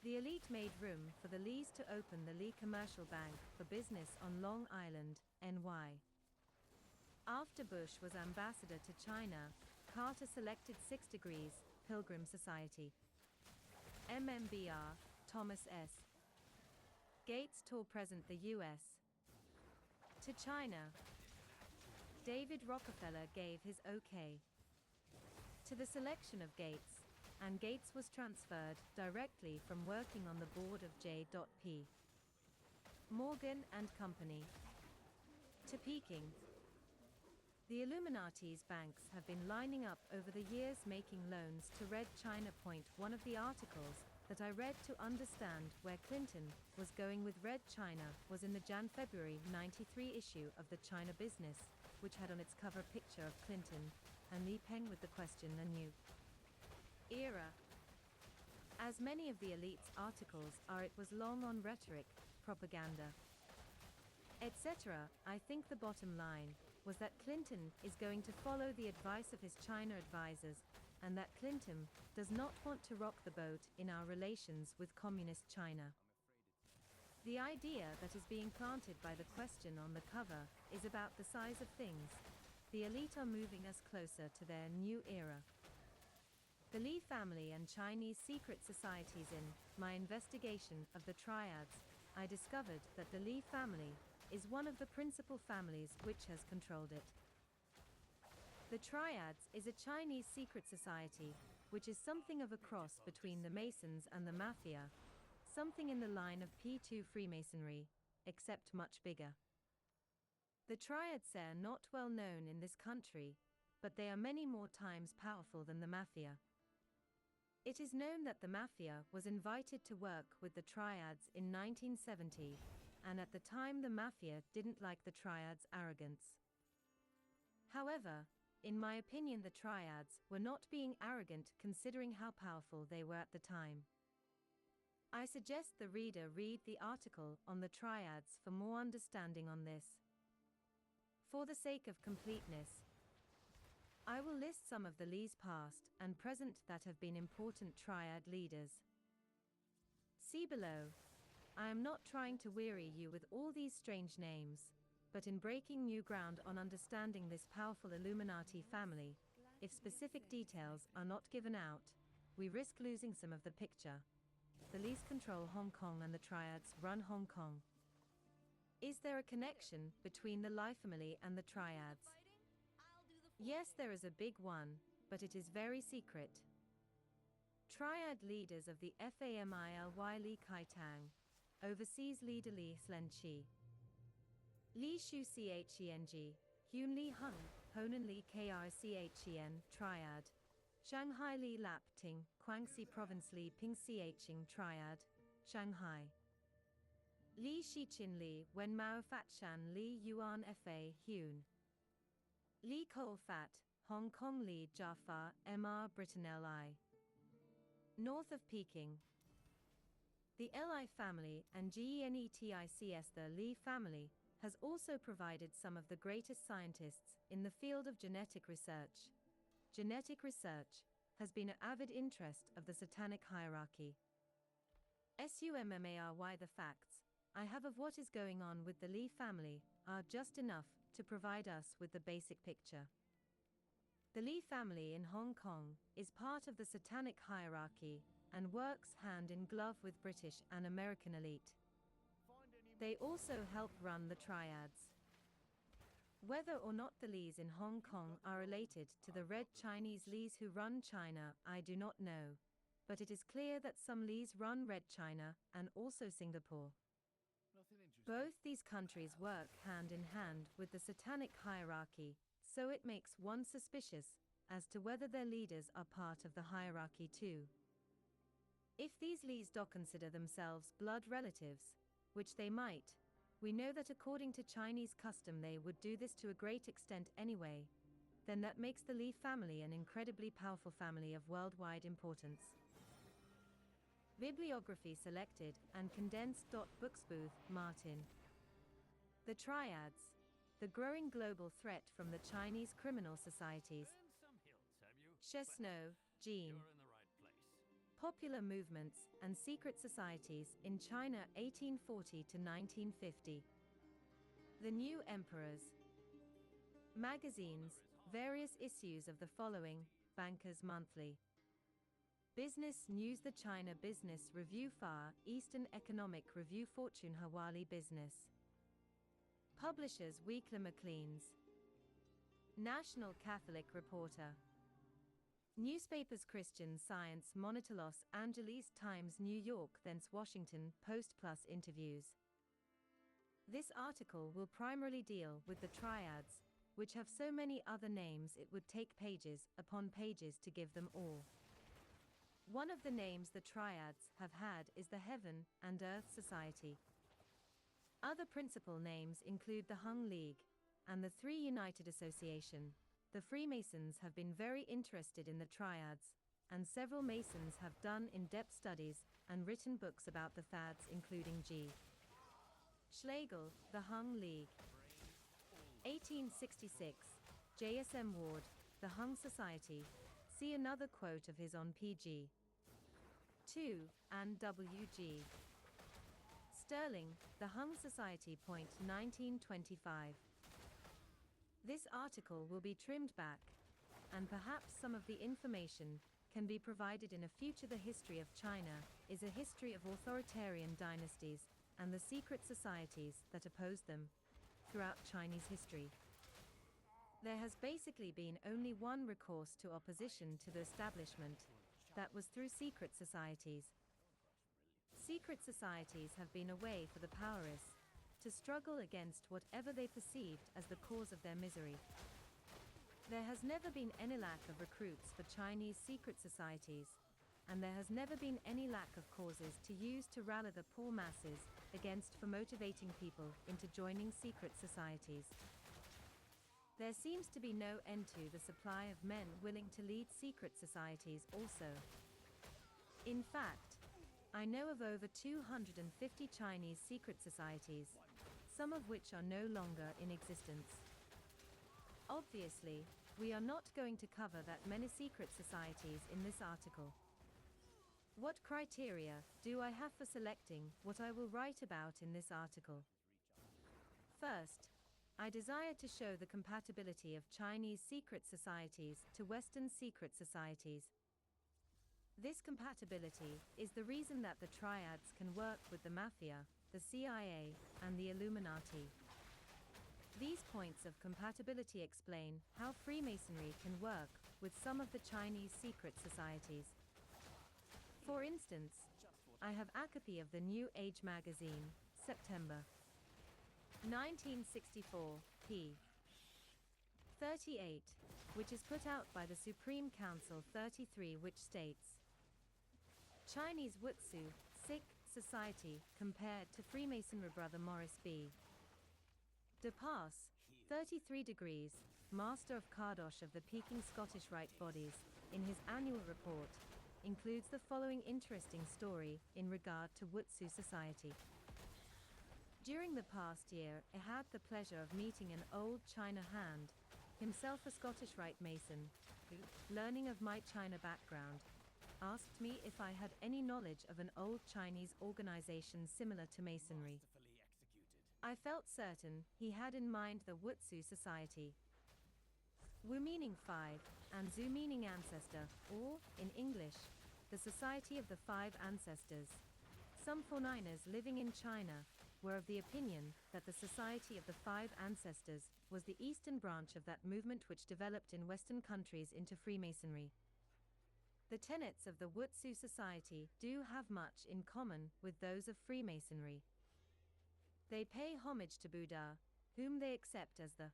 The elite made room for the Lis to open the Li Commercial Bank for business on Long Island, NY. After Bush was ambassador to China, Carter selected 6 Degrees, Pilgrim Society. MMBR, Thomas S. Gates tour present the U.S. to China. David Rockefeller gave his okay to the selection of Gates, and Gates was transferred directly from working on the board of J.P. Morgan and Company to Peking. The Illuminati's banks have been lining up over the years making loans to Red China. One of the articles that I read to understand where Clinton was going with Red China was in the Jan-February '93 issue of the China Business, which had on its cover a picture of Clinton and Li Peng with the question "A new era?" As many of the elite's articles are, it was long on rhetoric, propaganda, etc. I think the bottom line was that Clinton is going to follow the advice of his China advisors, and that Clinton does not want to rock the boat in our relations with communist China. The idea that is being planted by the question on the cover is about the size of things. The elite are moving us closer to their new era. The Li family and Chinese secret societies. In my investigation of the triads, I discovered that the Li family is one of the principal families which has controlled it. The triads is a Chinese secret society, which is something of a cross between the Masons and the Mafia, something in the line of P2 Freemasonry, except much bigger. The triads are not well known in this country, but they are many more times powerful than the Mafia. It is known that the Mafia was invited to work with the triads in 1970, and at the time the Mafia didn't like the triads' arrogance. However, in my opinion, the triads were not being arrogant considering how powerful they were at the time. I suggest the reader read the article on the triads for more understanding on this. For the sake of completeness, I will list some of the Li's past and present that have been important triad leaders. See below. I am not trying to weary you with all these strange names, but in breaking new ground on understanding this powerful Illuminati family, if specific details are not given out, we risk losing some of the picture. The Li's control Hong Kong and the triads run Hong Kong. Is there a connection between the Li family and the triads? Yes, there is a big one, but it is very secret. Triad leaders of the FAMILY Li Kai-tang, overseas leader Li Slenchi, Li Shu Cheng, Hyun Li Hung, Honan Li Krchen, Triad, Shanghai Li Lap Ting, Guangxi Province Li Ping Ching, Triad, Shanghai, Li Shichin Li Wen Mao Fat Shan Li Yuan Fa Hyun, Li Cole Fat, Hong Kong Li Jaffa Mr Britain Li. North of Peking. The Li family and GENETICS. The Li family has also provided some of the greatest scientists in the field of genetic research. Genetic research has been an avid interest of the satanic hierarchy. SUMMARY. The facts I have of what is going on with the Li family are just enough to provide us with the basic picture. The Li family in Hong Kong is part of the satanic hierarchy and works hand in glove with British and American elite. They also help run the triads. Whether or not the Lis in Hong Kong are related to the Red Chinese Lis who run China, I do not know, but it is clear that some Lis run Red China and also Singapore. Both these countries work hand in hand with the satanic hierarchy, so it makes one suspicious as to whether their leaders are part of the hierarchy too. If these Lis do consider themselves blood relatives, which they might, we know that according to Chinese custom they would do this to a great extent anyway, then that makes the Li family an incredibly powerful family of worldwide importance. Bibliography selected and condensed. Booksbooth, Martin. The Triads. The growing global threat from the Chinese criminal societies. Chesneau, Jean. Popular movements and secret societies in China 1840 to 1950. The New Emperors. Magazines, various issues of the following, Bankers Monthly. Business News, The China Business Review, Far Eastern Economic Review, Fortune, Hawali Business. Publishers, Weekler Maclean's. National Catholic Reporter. Newspapers Christian Science Monitor Los Angeles Times New York thence Washington Post plus interviews. This article will primarily deal with the triads, which have so many other names it would take pages upon pages to give them all. One of the names the triads have had is the Heaven and Earth Society. Other principal names include the Hung League and the Three United Association. The Freemasons have been very interested in the triads, and several Masons have done in-depth studies and written books about the fads, including G. Schlegel, The Hung League. 1866, J.S.M. Ward, The Hung Society. See another quote of his on pg. 2, and W.G. Sterling, The Hung Society. 1925. This article will be trimmed back, and perhaps some of the information can be provided in a future. The history of China is a history of authoritarian dynasties and the secret societies that opposed them throughout Chinese history. There has basically been only one recourse to opposition to the establishment, that was through secret societies. Secret societies have been a way for the powerless to struggle against whatever they perceived as the cause of their misery. There has never been any lack of recruits for Chinese secret societies, and there has never been any lack of causes to use to rally the poor masses against for motivating people into joining secret societies. There seems to be no end to the supply of men willing to lead secret societies also. In fact, I know of over 250 Chinese secret societies, some of which are no longer in existence. Obviously, we are not going to cover that many secret societies in this article. What criteria do I have for selecting what I will write about in this article? First, I desire to show the compatibility of Chinese secret societies to Western secret societies. This compatibility is the reason that the triads can work with the Mafia, the CIA, and the Illuminati. These points of compatibility explain how Freemasonry can work with some of the Chinese secret societies. For instance, I have a copy of the New Age magazine, September 1964, p. 38, which is put out by the Supreme Council 33, which states, Chinese Wutsu, Sikh Society, compared to Freemasonry. Brother Morris B. DePass, 33 degrees, Master of Kardosh of the Peking Scottish Rite Bodies, in his annual report, includes the following interesting story in regard to Wutsu Society. During the past year, I had the pleasure of meeting an old China hand, himself a Scottish Rite Mason, who, learning of my China background, asked me if I had any knowledge of an old Chinese organization similar to Masonry. I felt certain he had in mind the Wutsu Society. Wu meaning 5, and Zu meaning ancestor, or, in English, the Society of the Five Ancestors. Some foreigners living in China were of the opinion that the Society of the Five Ancestors was the eastern branch of that movement which developed in Western countries into Freemasonry. The tenets of the Wutsu Society do have much in common with those of Freemasonry. They pay homage to Buddha, whom they accept as the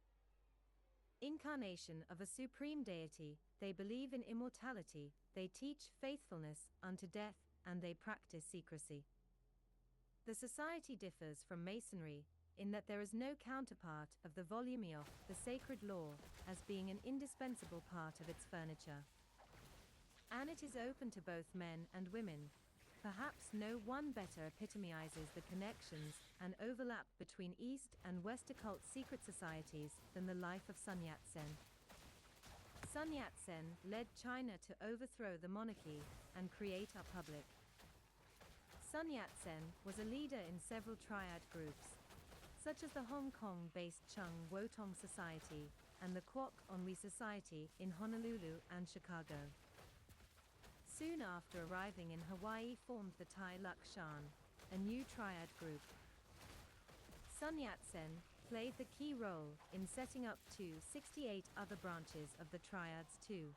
incarnation of a supreme deity. They believe in immortality, they teach faithfulness unto death, and they practice secrecy. The society differs from Masonry in that there is no counterpart of the volumiof, the sacred law, as being an indispensable part of its furniture. And it is open to both men and women. Perhaps no one better epitomizes the connections and overlap between East and West occult secret societies than the life of Sun Yat-sen. Sun Yat-sen led China to overthrow the monarchy and create a republic. Sun Yat-sen was a leader in several triad groups, such as the Hong Kong-based Chung Wotong Society and the Kwok Onwi Society in Honolulu and Chicago. Soon after arriving in Hawaii, formed the Tai Luk Shan, a new triad group. Sun Yat-sen played the key role in setting up 68 other branches of the triads too.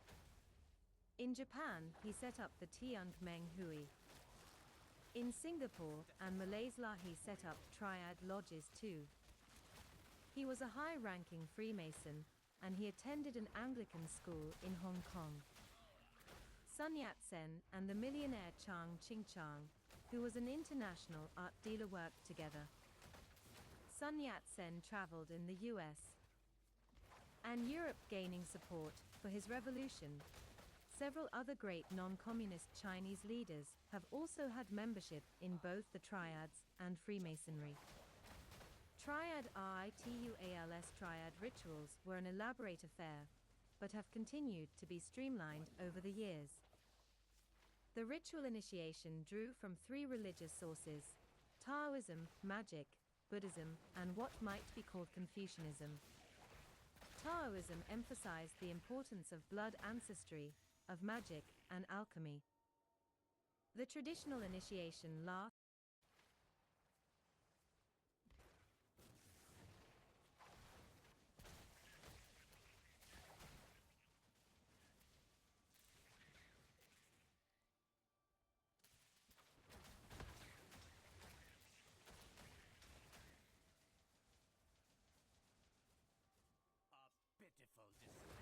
In Japan, he set up the Tiong Meng Hui. In Singapore and Malaysia, he set up triad lodges too. He was a high-ranking Freemason, and he attended an Anglican school in Hong Kong. Sun Yat-sen and the millionaire Chiang Ching-chang, who was an international art dealer, worked together. Sun Yat-sen traveled in the US and Europe, gaining support for his revolution. Several other great non-communist Chinese leaders have also had membership in both the triads and Freemasonry. Triad rituals triad rituals were an elaborate affair, but have continued to be streamlined over the years. The ritual initiation drew from three religious sources: Taoism, magic, Buddhism, and what might be called Confucianism. Taoism emphasized the importance of blood ancestry, of magic, and alchemy. The traditional initiation lasts pitiful display.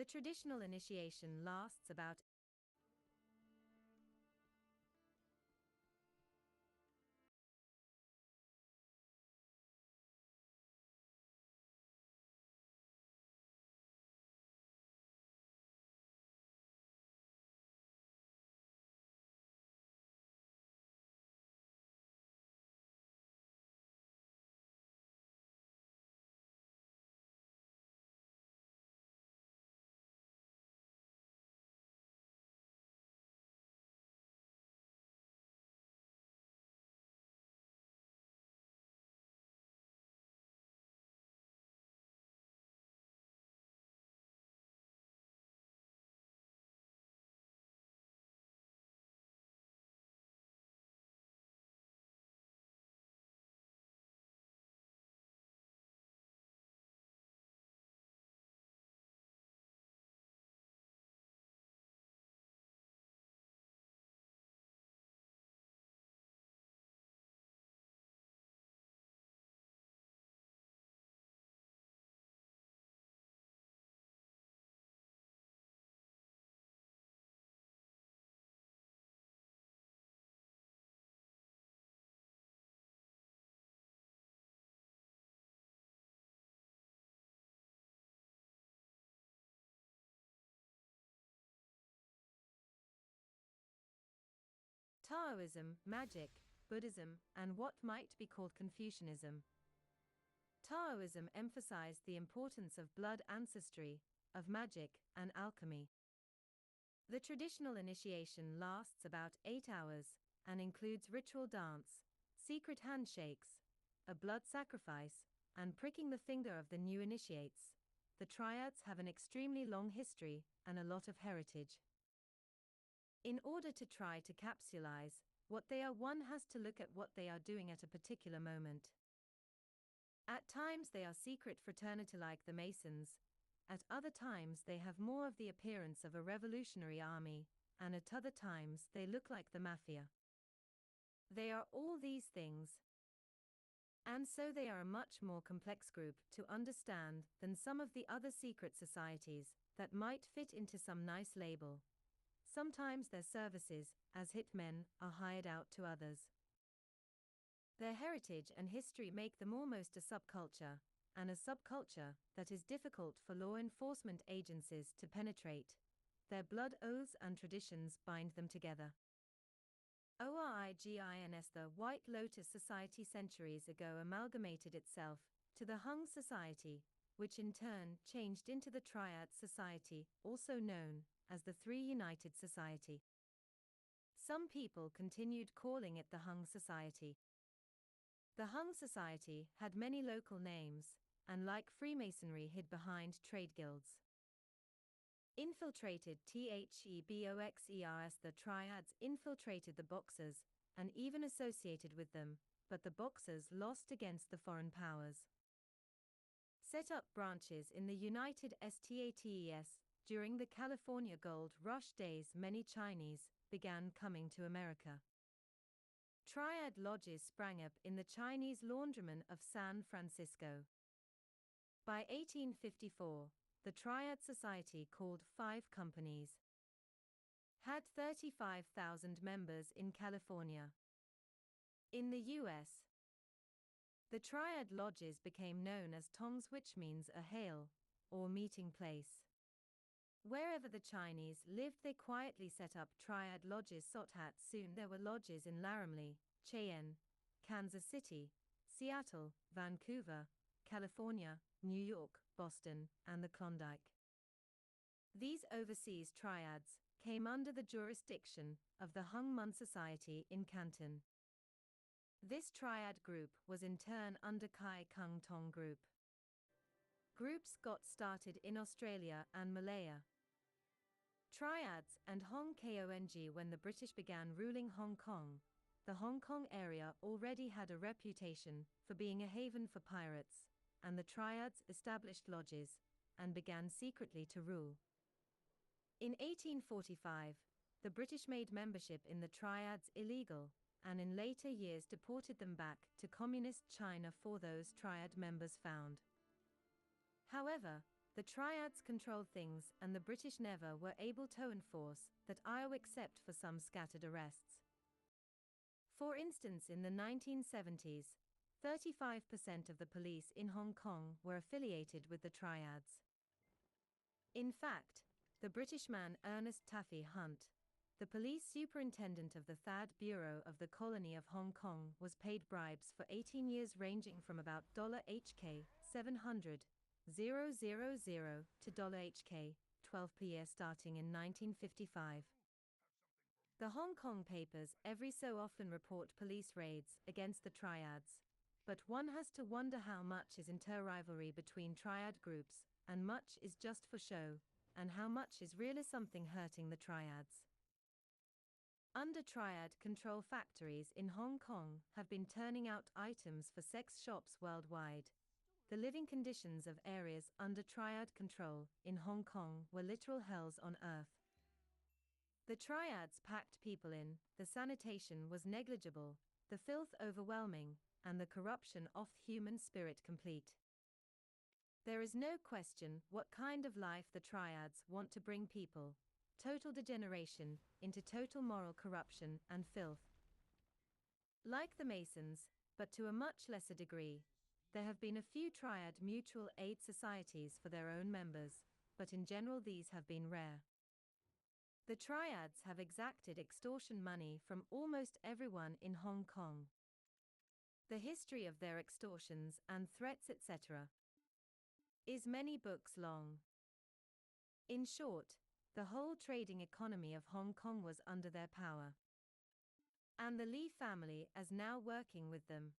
The traditional initiation lasts about Taoism, magic, Buddhism, and what might be called Confucianism. Taoism emphasized the importance of blood ancestry, of magic, and alchemy. The traditional initiation lasts about 8 hours and includes ritual dance, secret handshakes, a blood sacrifice, and pricking the finger of the new initiates. The triads have an extremely long history and a lot of heritage. In order to try to capsulize what they are, one has to look at what they are doing at a particular moment. At times they are secret fraternity like the Masons, at other times they have more of the appearance of a revolutionary army, and at other times they look like the mafia. They are all these things. And so they are a much more complex group to understand than some of the other secret societies that might fit into some nice label. Sometimes their services, as hitmen, are hired out to others. Their heritage and history make them almost a subculture, and a subculture that is difficult for law enforcement agencies to penetrate. Their blood oaths and traditions bind them together. ORIGINS. The White Lotus Society centuries ago amalgamated itself to the Hung Society, which in turn changed into the Triad Society, also known as the Three United Society. Some people continued calling it the Hung Society. The Hung Society had many local names, and like Freemasonry hid behind trade guilds. Infiltrated THEBOXERS. The Triads infiltrated the Boxers, and even associated with them, but the Boxers lost against the foreign powers. Set up branches in the United States. During the California Gold Rush days, many Chinese began coming to America. Triad lodges sprang up in the Chinese laundrymen of San Francisco. By 1854, the Triad Society, called 5 companies, had 35,000 members in California. In the U.S., the Triad lodges became known as tongs, which means a hail, or meeting place. Wherever the Chinese lived, they quietly set up Triad lodges. Sotat. Soon there were lodges in Laramie, Cheyenne, Kansas City, Seattle, Vancouver, California, New York, Boston, and the Klondike. These overseas triads came under the jurisdiction of the Hung Mun Society in Canton. This triad group was in turn under Kai Kung Tong Group. Groups got started in Australia and Malaya. Triads and Hong Kong. When the British began ruling Hong Kong, the Hong Kong area already had a reputation for being a haven for pirates, and the Triads established lodges and began secretly to rule. In 1845, the British made membership in the Triads illegal, and in later years deported them back to Communist China for those Triad members found. However, The triads controlled things, and the British never were able to enforce that except for some scattered arrests. For instance, in the 1970s, 35% of the police in Hong Kong were affiliated with the triads. In fact, the British man Ernest Taffy Hunt, the police superintendent of the THAAD Bureau of the Colony of Hong Kong, was paid bribes for 18 years ranging from about HK 700,000 to HK 12 per year starting in 1955. The Hong Kong papers every so often report police raids against the triads, but one has to wonder how much is inter-rivalry between triad groups, and much is just for show, and how much is really something hurting the triads. Under triad control, factories in Hong Kong have been turning out items for sex shops worldwide. The living conditions of areas under triad control in Hong Kong were literal hells on earth. The triads packed people in, the sanitation was negligible, the filth overwhelming, and the corruption of human spirit complete. There is no question what kind of life the triads want to bring people: total degeneration into total moral corruption and filth. Like the Masons, but to a much lesser degree, there have been a few triad mutual aid societies for their own members, but in general these have been rare. The triads have exacted extortion money from almost everyone in Hong Kong. The history of their extortions and threats, etc., is many books long. In short, the whole trading economy of Hong Kong was under their power, and the Lee family is now working with them.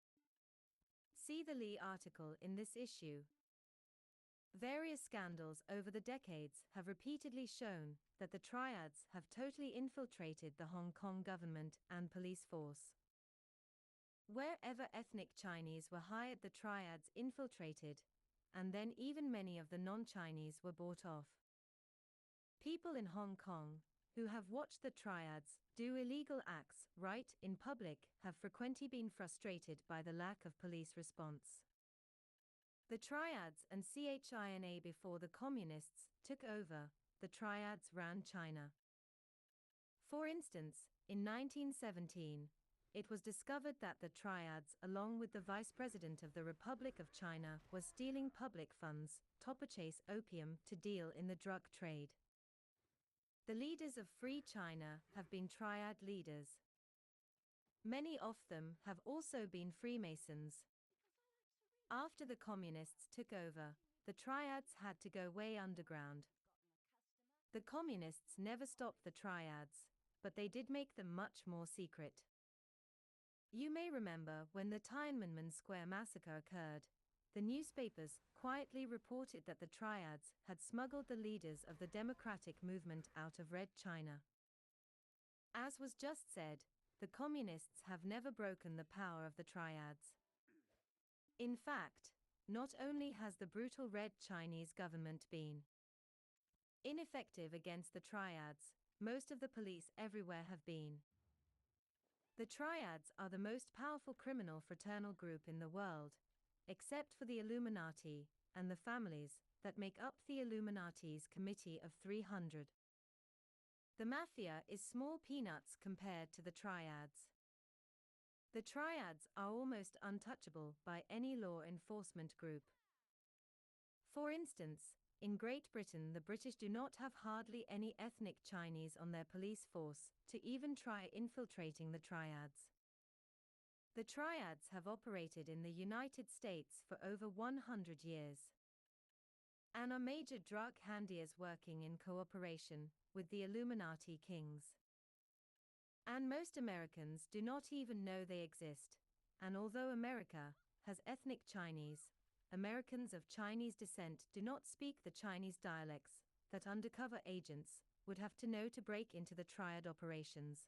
See the Lee article in this issue. Various scandals over the decades have repeatedly shown that the triads have totally infiltrated the Hong Kong government and police force. Wherever ethnic Chinese were hired, the triads infiltrated, and then even many of the non-Chinese were bought off. People in Hong Kong who have watched the triads do illegal acts right in public have frequently been frustrated by the lack of police response. The triads and China before the communists took over, the triads ran China. For instance, in 1917, it was discovered that the triads, along with the vice president of the Republic of China, was stealing public funds to purchase opium to deal in the drug trade. The leaders of Free China have been triad leaders. Many of them have also been Freemasons. After the communists took over, the triads had to go way underground. The communists never stopped the triads, but they did make them much more secret. You may remember when the Tiananmen Square massacre occurred, the newspapers quietly reported that the triads had smuggled the leaders of the democratic movement out of Red China. As was just said, the communists have never broken the power of the triads. In fact, not only has the brutal Red Chinese government been ineffective against the triads, most of the police everywhere have been. The triads are the most powerful criminal fraternal group in the world, except for the Illuminati and the families that make up the Illuminati's Committee of 300. The mafia is small peanuts compared to the triads. The triads are almost untouchable by any law enforcement group. For instance, in Great Britain, the British do not have hardly any ethnic Chinese on their police force to even try infiltrating the triads. The triads have operated in the United States for over 100 years and are major drug handlers working in cooperation with the Illuminati kings. And most Americans do not even know they exist, and although America has ethnic Chinese, Americans of Chinese descent do not speak the Chinese dialects that undercover agents would have to know to break into the triad operations.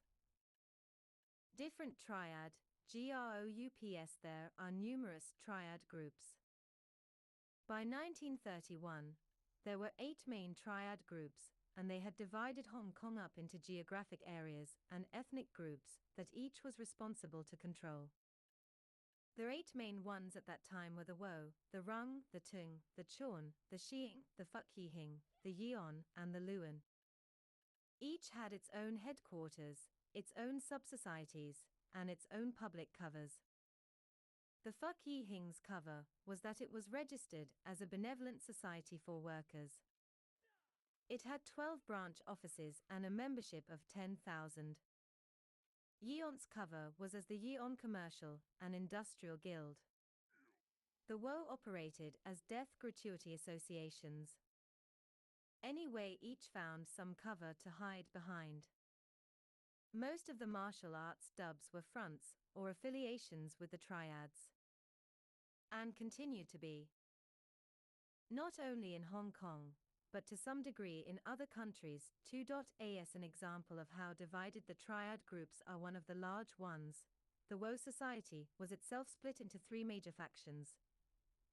Different triad, groups. There are numerous triad groups. By 1931, there were 8 main triad groups, and they had divided Hong Kong up into geographic areas and ethnic groups that each was responsible to control. Their 8 main ones at that time were the Wo, the Rung, the Tung, the Chon, the Xiang, the Fukyihing, the Yeon, and the Luan. Each had its own headquarters, its own sub-societies, and its own public covers. The Fukyihing's cover was that it was registered as a benevolent society for workers. It had 12 branch offices and a membership of 10,000. Yeon's cover was as the Yeon Commercial and Industrial Guild. The Wo operated as death gratuity associations. Anyway, each found some cover to hide behind. Most of the martial arts dubs were fronts or affiliations with the triads. And continue to be. Not only in Hong Kong, but to some degree in other countries. 2.as An example of how divided the triad groups are one of the large ones. The Wo Society was itself split into 3 major factions: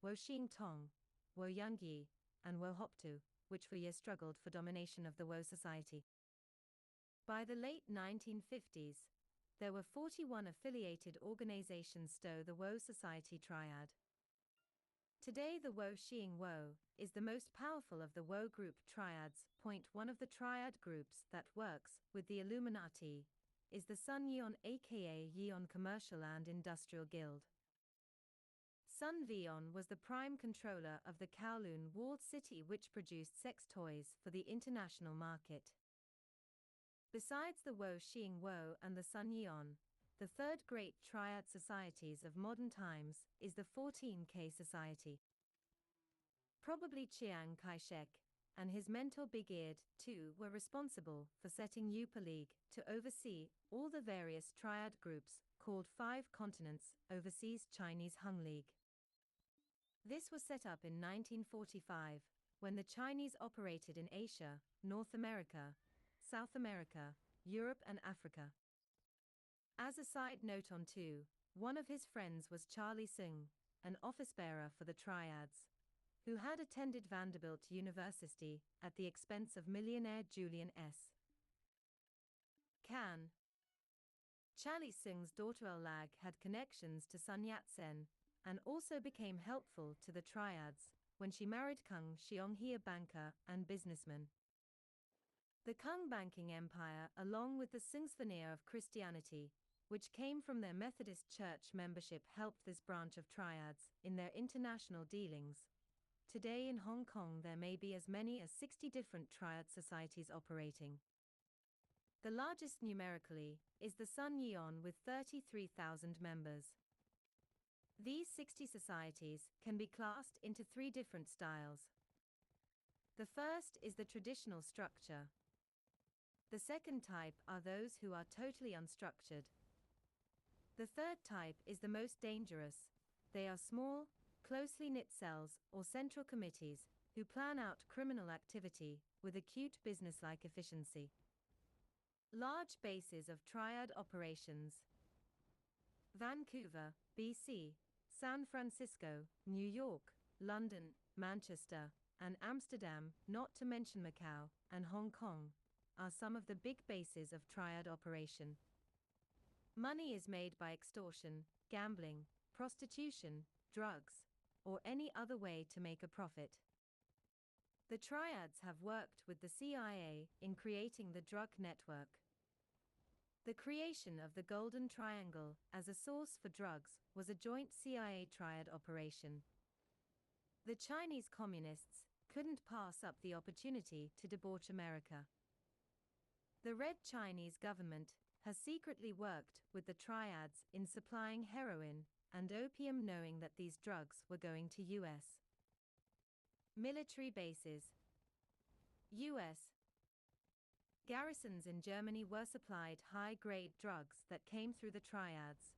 Wo Xing Tong, Wo Yangyi, and Wo Hoptu, which for years struggled for domination of the Wo Society. By the late 1950s, there were 41 affiliated organizations stow the Wo Society triad. Today the Wo Xing Wo is the most powerful of the Wo group triads. One of the triad groups that works with the Illuminati is the Sun Yeon, aka Yeon Commercial and Industrial Guild. Sun Yeon was the prime controller of the Kowloon walled city, which produced sex toys for the international market. Besides the Wo Xing Wo and the Sun Yeon, the third great triad societies of modern times is the 14K Society. Probably Chiang Kai-shek and his mentor Big-Eared, too, were responsible for setting Upa League to oversee all the various triad groups called 5 Continents Overseas Chinese Hung League. This was set up in 1945 when the Chinese operated in Asia, North America, South America, Europe and Africa. As a side note on 2, one of his friends was Charlie Sung, an office-bearer for the triads, who had attended Vanderbilt University at the expense of millionaire Julian S. Can. Charlie Sung's daughter Lag had connections to Sun Yat-sen and also became helpful to the triads when she married Kung Xionghe, a banker and businessman. The Kung banking empire, along with the Sung's veneer of Christianity, which came from their Methodist Church membership, helped this branch of triads in their international dealings. Today in Hong Kong there may be as many as 60 different triad societies operating. The largest numerically is the Sun Yeon with 33,000 members. These 60 societies can be classed into 3 different styles. The first is the traditional structure. The second type are those who are totally unstructured. The third type is the most dangerous. They are small, closely knit cells or central committees who plan out criminal activity with acute business-like efficiency. Large bases of triad operations: Vancouver, BC, San Francisco, New York, London, Manchester, and Amsterdam, not to mention Macau and Hong Kong, are some of the big bases of triad operation. Money is made by extortion, gambling, prostitution, drugs, or any other way to make a profit. The triads have worked with the CIA in creating the drug network. The creation of the Golden Triangle as a source for drugs was a joint CIA triad operation. The Chinese communists couldn't pass up the opportunity to debauch America. The Red Chinese government has secretly worked with the triads in supplying heroin and opium, knowing that these drugs were going to U.S. military bases. U.S. garrisons in Germany were supplied high-grade drugs that came through the triads,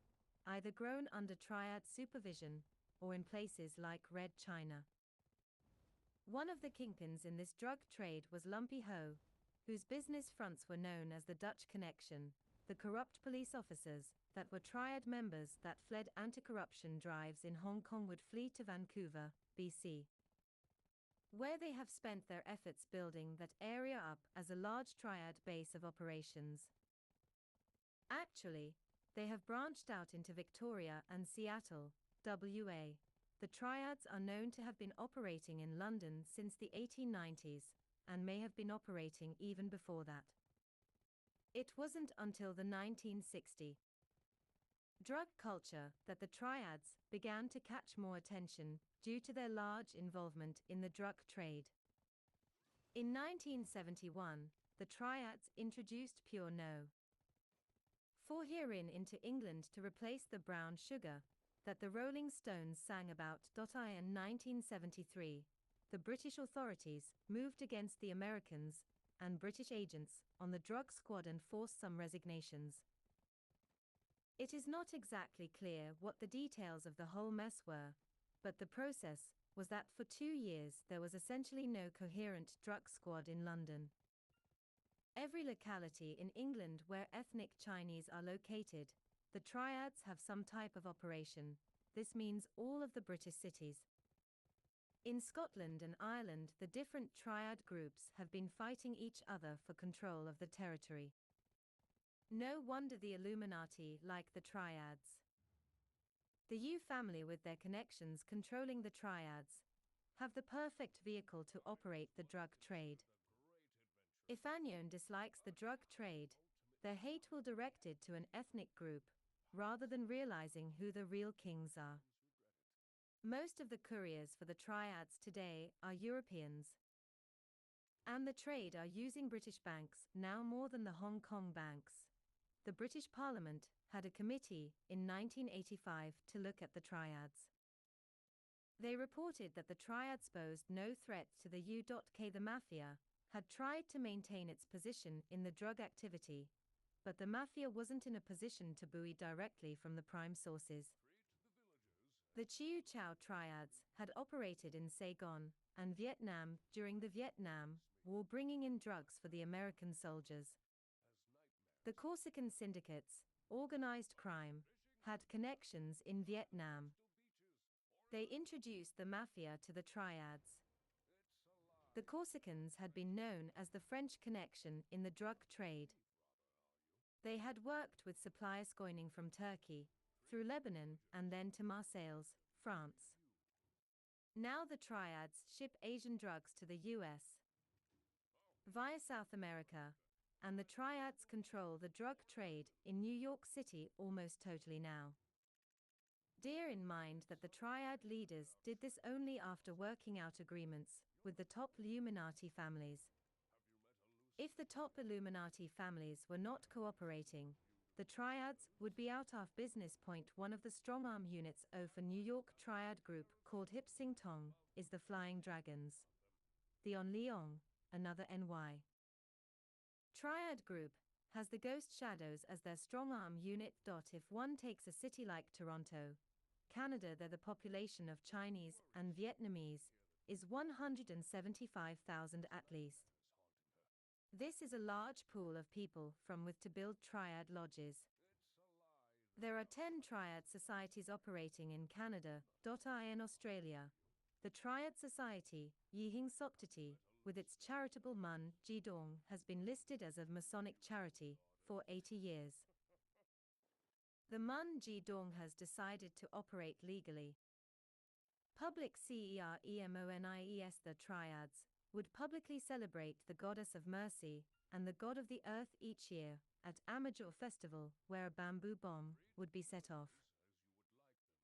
either grown under triad supervision or in places like Red China. One of the kingpins in this drug trade was Lumpy Ho, whose business fronts were known as the Dutch Connection, the corrupt police officers that were triad members that fled anti-corruption drives in Hong Kong would flee to Vancouver, BC, where they have spent their efforts building that area up as a large triad base of operations. Actually, They have branched out into Victoria and Seattle, WA. The triads are known to have been operating in London since the 1890s, and may have been operating even before that. It wasn't until the 1960s drug culture that the triads began to catch more attention due to their large involvement in the drug trade. In 1971, the triads introduced pure No. 4 heroin into England to replace the brown sugar that the Rolling Stones sang about. In 1973, the British authorities moved against the Americans and British agents on the drug squad and forced some resignations. It is not exactly clear what the details of the whole mess were, but the process was that for 2 years there was essentially no coherent drug squad in London. Every locality in England where ethnic Chinese are located, the triads have some type of operation. This means all of the British cities. In Scotland and Ireland, the different triad groups have been fighting each other for control of the territory. No wonder the Illuminati like the triads. The Yu family, with their connections controlling the triads, have the perfect vehicle to operate the drug trade. If Anion dislikes the drug trade, their hate will direct it to an ethnic group, rather than realizing who the real kings are. Most of the couriers for the triads today are Europeans. And the trade are using British banks now more than the Hong Kong banks. The British Parliament had a committee in 1985 to look at the triads. They reported that the triads posed no threat to the U.K. The mafia had tried to maintain its position in the drug activity, but the mafia wasn't in a position to buoy directly from the prime sources. The Chiu Chow triads had operated in Saigon and Vietnam during the Vietnam War, bringing in drugs for the American soldiers. The Corsican syndicates, organized crime, had connections in Vietnam. They introduced the mafia to the triads. The Corsicans had been known as the French connection in the drug trade. They had worked with suppliers going from Turkey, through Lebanon, and then to Marseilles, France. Now the triads ship Asian drugs to the US via South America, and the triads control the drug trade in New York City almost totally now. Bear in mind that the triad leaders did this only after working out agreements with the top Illuminati families. If the top Illuminati families were not cooperating, the triads would be out of business. One of the strong-arm units of a New York triad group called Hip Sing Tong is the Flying Dragons. The On Leong, another NY triad group, has the Ghost Shadows as their strong-arm unit. If one takes a city like Toronto, Canada, there the population of Chinese and Vietnamese is 175,000 at least. This is a large pool of people from with to build triad lodges. There are 10 triad societies operating in Canada. In Australia, the Triad Society, Yihing Soktati, with its charitable Mun Jidong, has been listed as a Masonic charity for 80 years. The Mun Jidong has decided to operate legally. Public CEREMONIES. The triads would publicly celebrate the goddess of mercy and the god of the earth each year at Amajor Festival, where a bamboo bomb would be set off.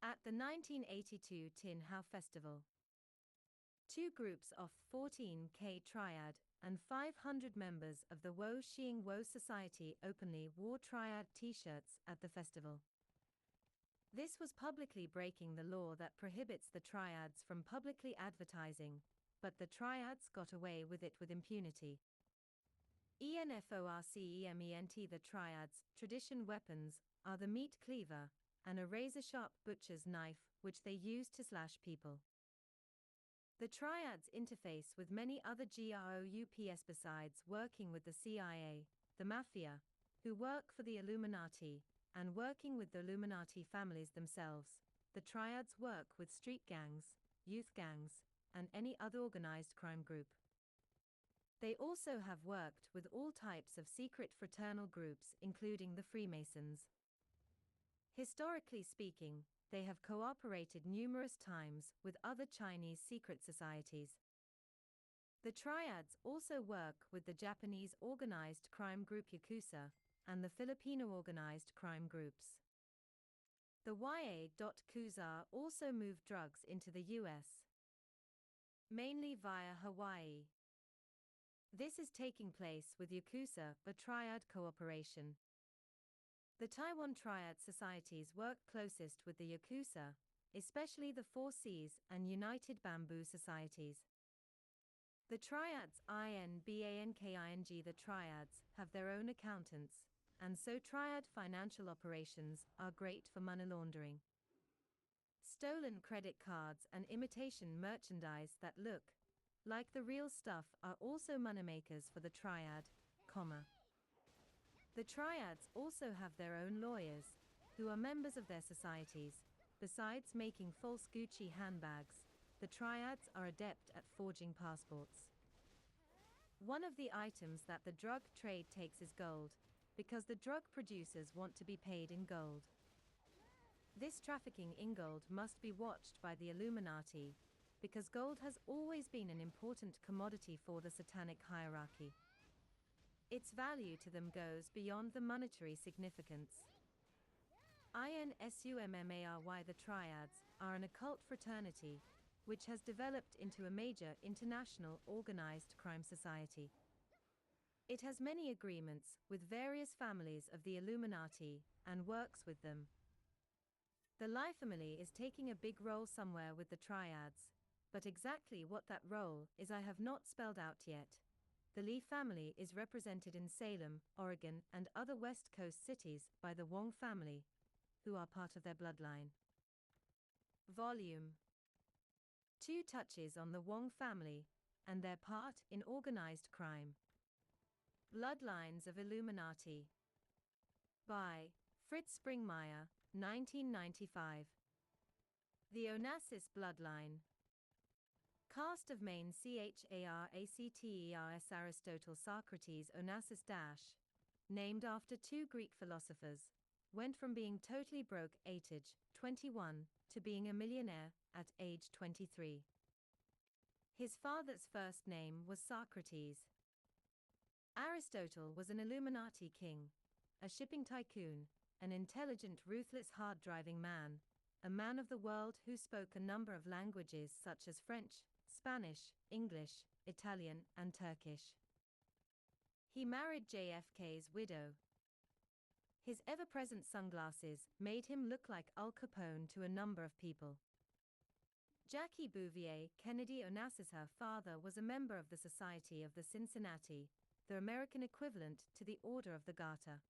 At the 1982 Tin Hau Festival, 2 groups of 14K triad and 500 members of the Wo Xing Wo Society openly wore triad t-shirts at the festival. This was publicly breaking the law that prohibits the triads from publicly advertising, but the triads got away with it with impunity. ENFORCEMENT. The triads' tradition weapons are the meat cleaver and a razor-sharp butcher's knife, which they use to slash people. The triads interface with many other groups besides working with the CIA, the mafia, who work for the Illuminati, and working with the Illuminati families themselves. The triads work with street gangs, youth gangs, and any other organized crime group. They also have worked with all types of secret fraternal groups, including the Freemasons. Historically speaking, they have cooperated numerous times with other Chinese secret societies. The triads also work with the Japanese organized crime group Yakuza and the Filipino organized crime groups. The YA.Kuza also move drugs into the US, mainly via Hawaii. This is taking place with Yakuza, a triad cooperation. The Taiwan triad societies work closest with the Yakuza, especially the Four Seas and United Bamboo societies. The triads INBANKING. The triads have their own accountants, and so triad financial operations are great for money laundering. Stolen credit cards and imitation merchandise that look like the real stuff are also moneymakers for the triad, The triads also have their own lawyers, who are members of their societies. Besides making false Gucci handbags, the triads are adept at forging passports. One of the items that the drug trade takes is gold, because the drug producers want to be paid in gold. This trafficking in gold must be watched by the Illuminati, because gold has always been an important commodity for the satanic hierarchy. Its value to them goes beyond the monetary significance. INSUMMARY. The triads are an occult fraternity, which has developed into a major international organized crime society. It has many agreements with various families of the Illuminati and works with them. The Lie family is taking a big role somewhere with the triads, but exactly what that role is I have not spelled out yet. The Lee family is represented in Salem, Oregon, and other West Coast cities by the Wong family, who are part of their bloodline. Volume 2 touches on the Wong family and their part in organized crime. Bloodlines of Illuminati. By Fritz Springmeier, 1995. The Onassis bloodline. Cast of main Characters Aristotle Socrates Onassis named after two Greek philosophers, went from being totally broke at age 21 to being a millionaire at age 23. His father's first name was Socrates. Aristotle was an Illuminati king, a shipping tycoon, an intelligent, ruthless, hard-driving man, a man of the world who spoke a number of languages such as French, Spanish, English, Italian, and Turkish. He married JFK's widow. His ever-present sunglasses made him look like Al Capone to a number of people. Jackie Bouvier Kennedy Onassis. Her father was a member of the Society of the Cincinnati, the American equivalent to the Order of the Garter.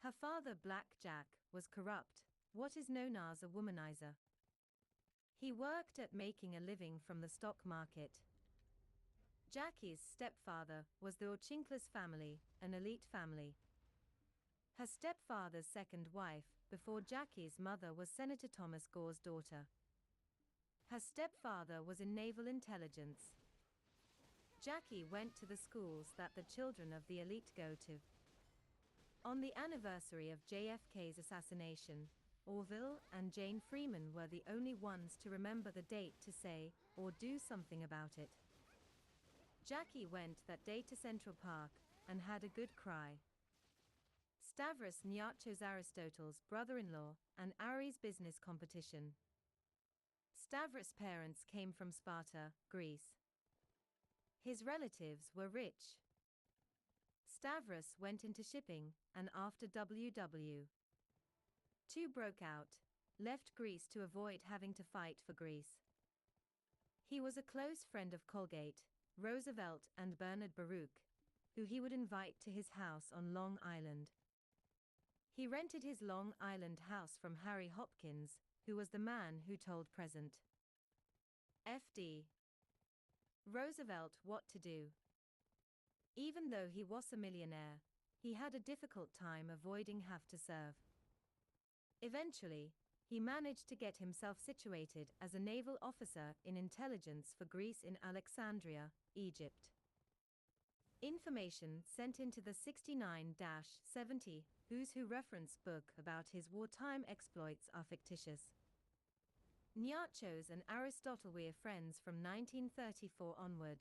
Her father, Black Jack, was corrupt, what is known as a womanizer. He worked at making a living from the stock market. Jackie's stepfather was the Ochinklas family, an elite family. Her stepfather's second wife, before Jackie's mother, was Senator Thomas Gore's daughter. Her stepfather was in naval intelligence. Jackie went to the schools that the children of the elite go to. On the anniversary of JFK's assassination, Orville and Jane Freeman were the only ones to remember the date to say or do something about it. Jackie went that day to Central Park and had a good cry. Stavros Niarchos, Aristotle's brother-in-law, and Ari's business competition. Stavros' parents came from Sparta, Greece. His relatives were rich. Stavros went into shipping, and after WW II broke out, left Greece to avoid having to fight for Greece. He was a close friend of Colgate, Roosevelt, and Bernard Baruch, who he would invite to his house on Long Island. He rented his Long Island house from Harry Hopkins, who was the man who told President F.D. Roosevelt what to do. Even though he was a millionaire, he had a difficult time avoiding have to serve. Eventually, he managed to get himself situated as a naval officer in intelligence for Greece in Alexandria, Egypt. Information sent into the 69-70 Who's Who reference book about his wartime exploits are fictitious. Nyarchos and Aristotle were friends from 1934 onward,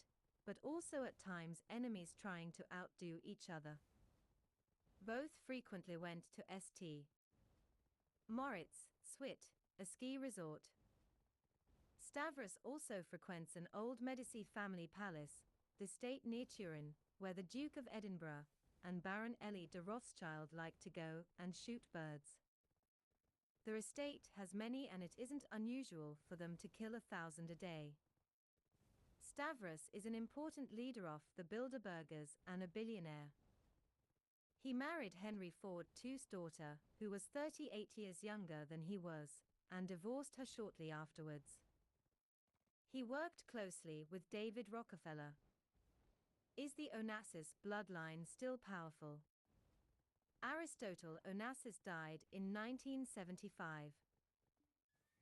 but also at times enemies trying to outdo each other. Both frequently went to St. Moritz, Swit, a ski resort. Stavros also frequents an old Medici family palace, the estate near Turin, where the Duke of Edinburgh and Baron Elie de Rothschild like to go and shoot birds. Their estate has many, and it isn't unusual for them to kill 1,000 a day. Stavros is an important leader of the Bilderbergers and a billionaire. He married Henry Ford II's daughter, who was 38 years younger than he was, and divorced her shortly afterwards. He worked closely with David Rockefeller. Is the Onassis bloodline still powerful? Aristotle Onassis died in 1975.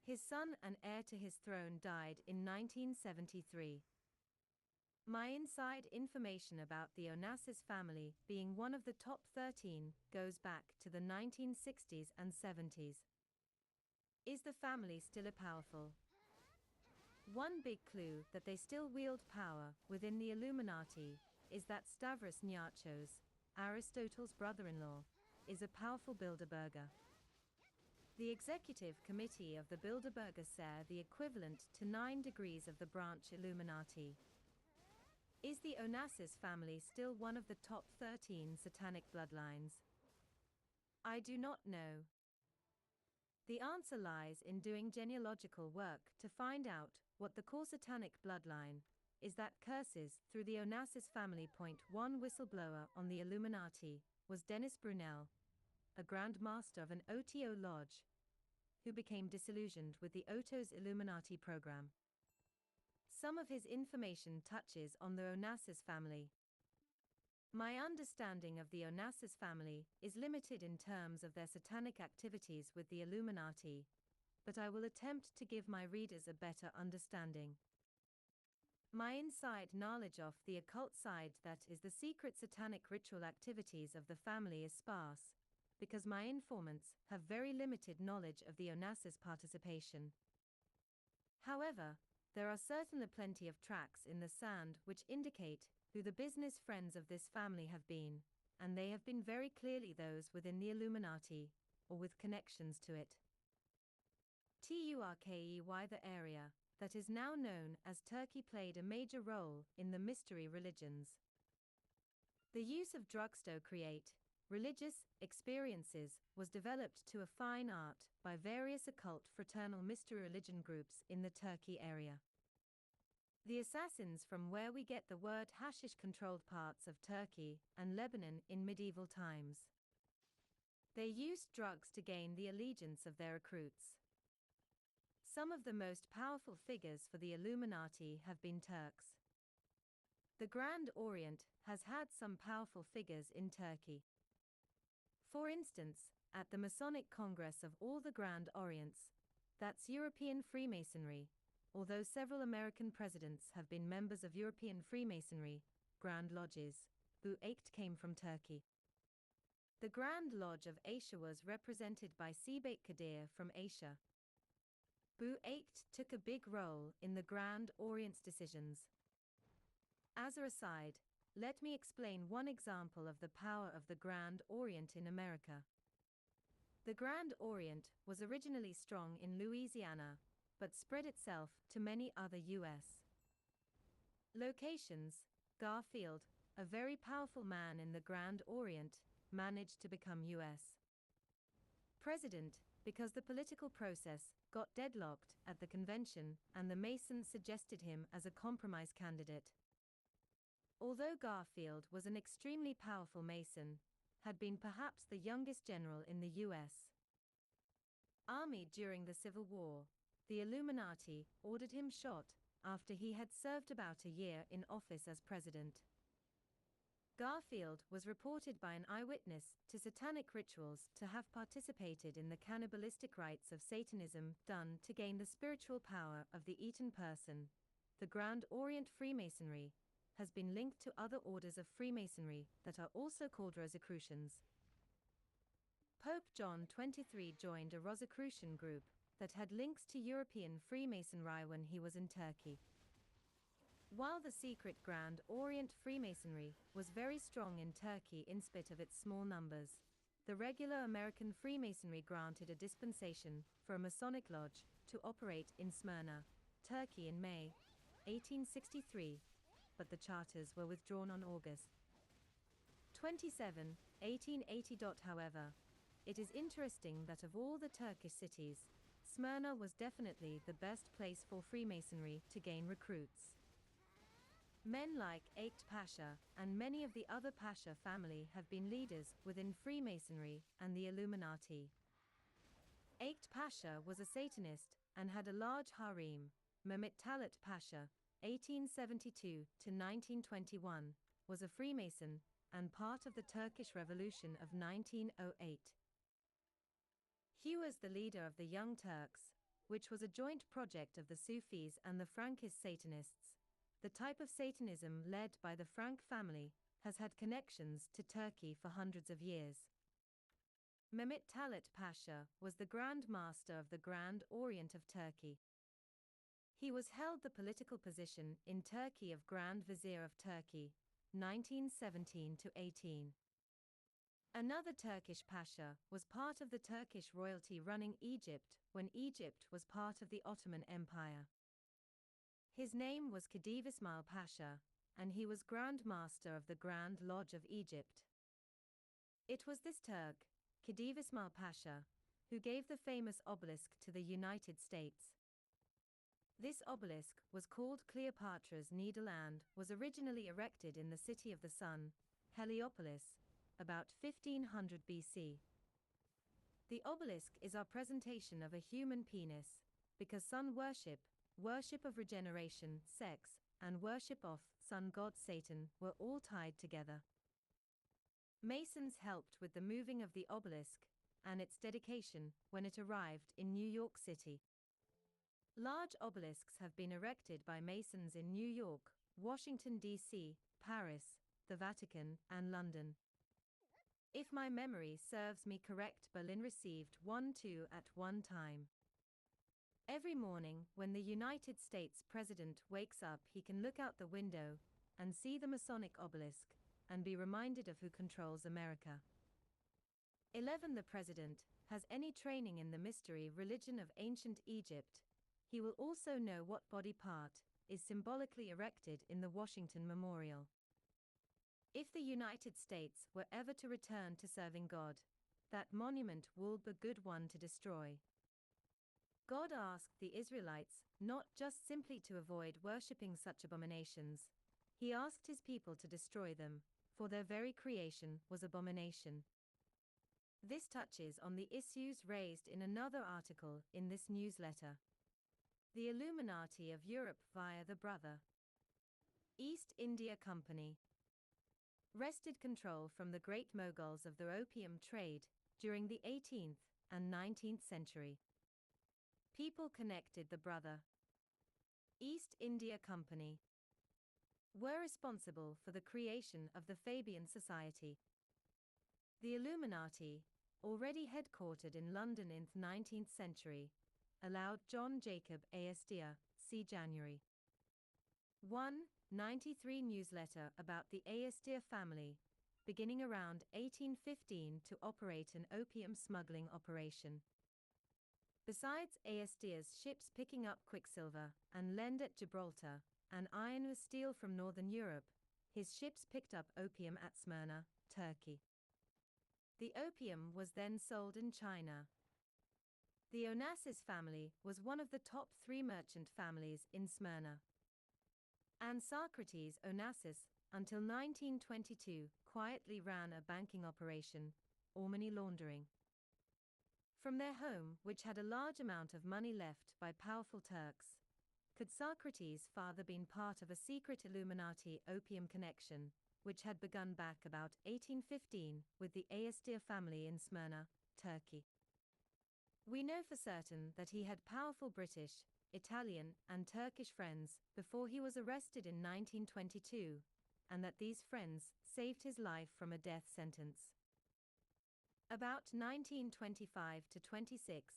His son and heir to his throne died in 1973. My inside information about the Onassis family being one of the top 13 goes back to the 1960s and 70s. Is the family still powerful? One big clue that they still wield power within the Illuminati is that Stavros Nyarchos, Aristotle's brother-in-law, is a powerful Bilderberger. The executive committee of the Bilderbergers share the equivalent to 9 degrees of the branch Illuminati. Is the Onassis family still one of the top 13 satanic bloodlines? I do not know. The answer lies in doing genealogical work to find out what the core satanic bloodline is that curses through the Onassis family. One whistleblower on the Illuminati was Dennis Brunel, a Grand Master of an OTO lodge, who became disillusioned with the OTO's Illuminati program. Some of his information touches on the Onassis family. My understanding of the Onassis family is limited in terms of their satanic activities with the Illuminati, but I will attempt to give my readers a better understanding. My inside knowledge of the occult side, that is the secret satanic ritual activities of the family, is sparse, because my informants have very limited knowledge of the Onassis participation. However, there are certainly plenty of tracks in the sand which indicate who the business friends of this family have been, and they have been very clearly those within the Illuminati, or with connections to it. Turkey, the area that is now known as Turkey, played a major role in the mystery religions. The use of drugs to create religious experiences was developed to a fine art by various occult fraternal mystery religion groups in the Turkey area. The assassins, from where we get the word hashish, controlled parts of Turkey and Lebanon in medieval times. They used drugs to gain the allegiance of their recruits. Some of the most powerful figures for the Illuminati have been Turks. The Grand Orient has had some powerful figures in Turkey. For instance, at the Masonic Congress of all the Grand Orients, that's European Freemasonry, although several American presidents have been members of European Freemasonry, Grand Lodges, Bu Eight came from Turkey. The Grand Lodge of Asia was represented by Sebek Kadir from Asia. Bu Eight took a big role in the Grand Orient's decisions. As a aside, let me explain one example of the power of the Grand Orient in America. The Grand Orient was originally strong in Louisiana, but spread itself to many other U.S. locations. Garfield, a very powerful man in the Grand Orient, managed to become U.S. president because the political process got deadlocked at the convention and the Masons suggested him as a compromise candidate. Although Garfield was an extremely powerful Mason, had been perhaps the youngest general in the U.S. Army during the Civil War, the Illuminati ordered him shot after he had served about a year in office as president. Garfield was reported by an eyewitness to satanic rituals to have participated in the cannibalistic rites of Satanism done to gain the spiritual power of the eaten person. The Grand Orient Freemasonry has been linked to other orders of Freemasonry that are also called Rosicrucians. Pope John XXIII joined a Rosicrucian group that had links to European Freemasonry when he was in Turkey. While the secret Grand Orient Freemasonry was very strong in Turkey in spite of its small numbers, the regular American Freemasonry granted a dispensation for a Masonic lodge to operate in Smyrna, Turkey in May 1863, but the charters were withdrawn on August 27, 1880. However, it is interesting that of all the Turkish cities, Smyrna was definitely the best place for Freemasonry to gain recruits. Men like Ait Pasha and many of the other Pasha family have been leaders within Freemasonry and the Illuminati. Ait Pasha was a Satanist and had a large harem. Mehmet Talat Pasha, 1872 to 1921, was a Freemason and part of the Turkish Revolution of 1908. He was the leader of the Young Turks, which was a joint project of the Sufis and the Frankist Satanists. The type of Satanism led by the Frank family has had connections to Turkey for hundreds of years. Mehmet Talat Pasha was the Grand Master of the Grand Orient of Turkey. He was held the political position in Turkey of Grand Vizier of Turkey, 1917 to 18. Another Turkish Pasha was part of the Turkish royalty running Egypt when Egypt was part of the Ottoman Empire. His name was Khedive Ismail Pasha, and he was Grand Master of the Grand Lodge of Egypt. It was this Turk, Khedive Ismail Pasha, who gave the famous obelisk to the United States. This obelisk was called Cleopatra's Needle and was originally erected in the City of the Sun, Heliopolis, about 1500 BC. The obelisk is our presentation of a human penis, because sun worship of regeneration, sex, and worship of sun god Satan were all tied together. Masons helped with the moving of the obelisk and its dedication when it arrived in New York City. Large obelisks have been erected by Masons in New York, Washington, D.C., Paris, the Vatican, and London. If my memory serves me correct, Berlin received 1-2 at one time. Every morning, when the United States President wakes up, he can look out the window and see the Masonic obelisk and be reminded of who controls America. 11. The President has any training in the mystery religion of ancient Egypt. He will also know what body part is symbolically erected in the Washington Memorial. If the United States were ever to return to serving God, that monument will be a good one to destroy. God asked the Israelites not just simply to avoid worshipping such abominations. He asked his people to destroy them, for their very creation was abomination. This touches on the issues raised in another article in this newsletter. The Illuminati of Europe via the Brother East India Company wrested control from the great moguls of the opium trade during the 18th and 19th century. People connected the Brother East India Company were responsible for the creation of the Fabian Society. The Illuminati, already headquartered in London in the 19th century, allowed John Jacob Astor, see January 193 newsletter about the Astor family, beginning around 1815 to operate an opium smuggling operation. Besides Astor's ships picking up quicksilver and lead at Gibraltar, and iron with steel from northern Europe, his ships picked up opium at Smyrna, Turkey. The opium was then sold in China. The Onassis family was one of the top 3 merchant families in Smyrna. And Socrates Onassis, until 1922, quietly ran a banking operation, or money laundering. From their home, which had a large amount of money left by powerful Turks, could Socrates' father been part of a secret Illuminati opium connection, which had begun back about 1815 with the Astor family in Smyrna, Turkey? We know for certain that he had powerful British Italian, and Turkish friends before he was arrested in 1922, and that these friends saved his life from a death sentence. About 1925 to 26,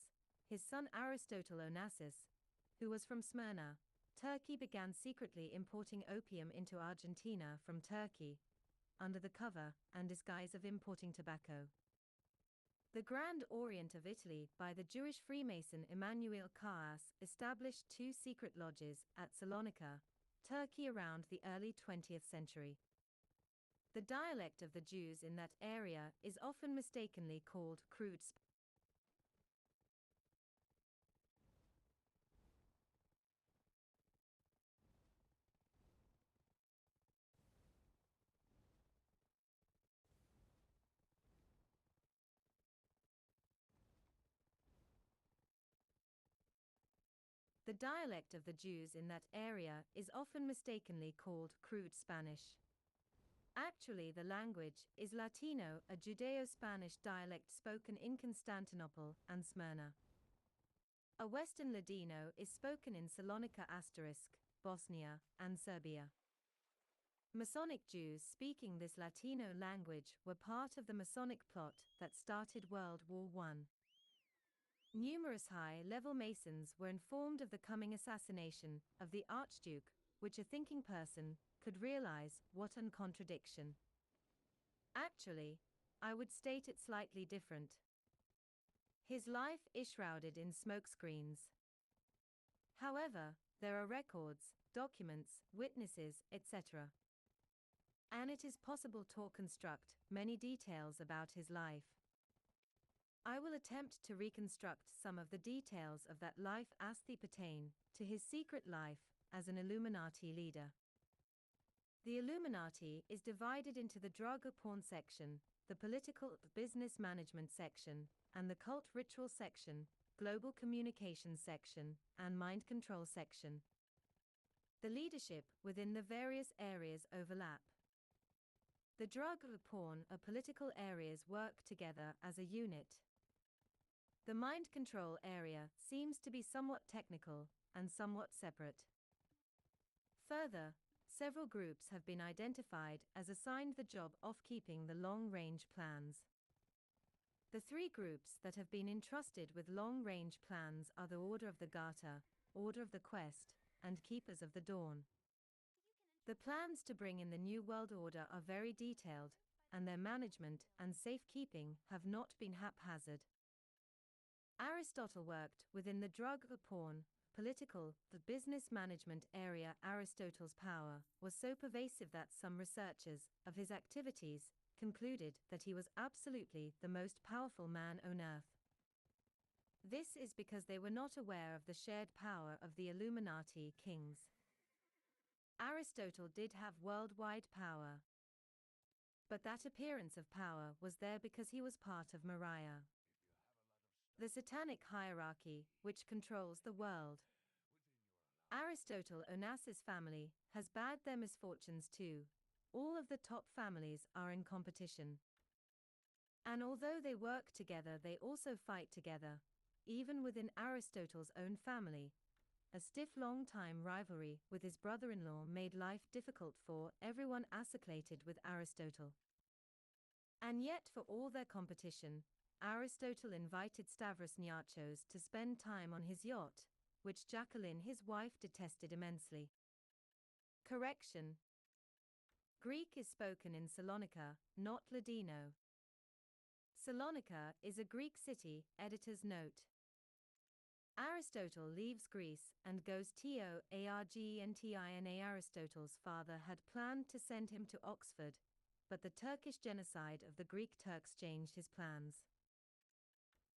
his son Aristotle Onassis, who was from Smyrna, Turkey, began secretly importing opium into Argentina from Turkey, under the cover and disguise of importing tobacco. The Grand Orient of Italy, by the Jewish Freemason Emanuel Kaas, established 2 secret lodges at Salonika, Turkey around the early 20th century. The dialect of the Jews in that area is often mistakenly called crude. The dialect of the Jews in that area is often mistakenly called crude Spanish. Actually, the language is Latino, a Judeo-Spanish dialect spoken in Constantinople and Smyrna. A Western Ladino is spoken in Salonika *, Bosnia, and Serbia. Masonic Jews speaking this Latino language were part of the Masonic plot that started World War I. Numerous high-level Masons were informed of the coming assassination of the Archduke, which a thinking person could realize. What an contradiction. Actually, I would state it slightly different. His life is shrouded in smokescreens. However, there are records, documents, witnesses, etc. And it is possible to construct many details about his life. I will attempt to reconstruct some of the details of that life as they pertain to his secret life as an Illuminati leader. The Illuminati is divided into the drug porn section, the political business management section, and the cult ritual section, global communications section, and mind control section. The leadership within the various areas overlap. The drug porn or political areas work together as a unit. The mind control area seems to be somewhat technical and somewhat separate. Further, several groups have been identified as assigned the job of keeping the long-range plans. The 3 groups that have been entrusted with long-range plans are the Order of the Garter, Order of the Quest, and Keepers of the Dawn. The plans to bring in the New World Order are very detailed, and their management and safekeeping have not been haphazard. Aristotle worked within the drug porn, political, the business management area. Aristotle's power was so pervasive that some researchers of his activities concluded that he was absolutely the most powerful man on earth. This is because they were not aware of the shared power of the Illuminati kings. Aristotle did have worldwide power, but that appearance of power was there because he was part of Maria, the satanic hierarchy which controls the world. Aristotle Onassis' family has bad their misfortunes too. All of the top families are in competition. And although they work together, they also fight together, even within Aristotle's own family. A stiff long-time rivalry with his brother-in-law made life difficult for everyone associated with Aristotle. And yet, for all their competition, Aristotle invited Stavros Niarchos to spend time on his yacht, which Jacqueline, his wife, detested immensely. Correction. Greek is spoken in Salonika, not Ladino. Salonika is a Greek city. Editor's note. Aristotle leaves Greece and goes to Argentina. Aristotle's father had planned to send him to Oxford, but the Turkish genocide of the Greek Turks changed his plans.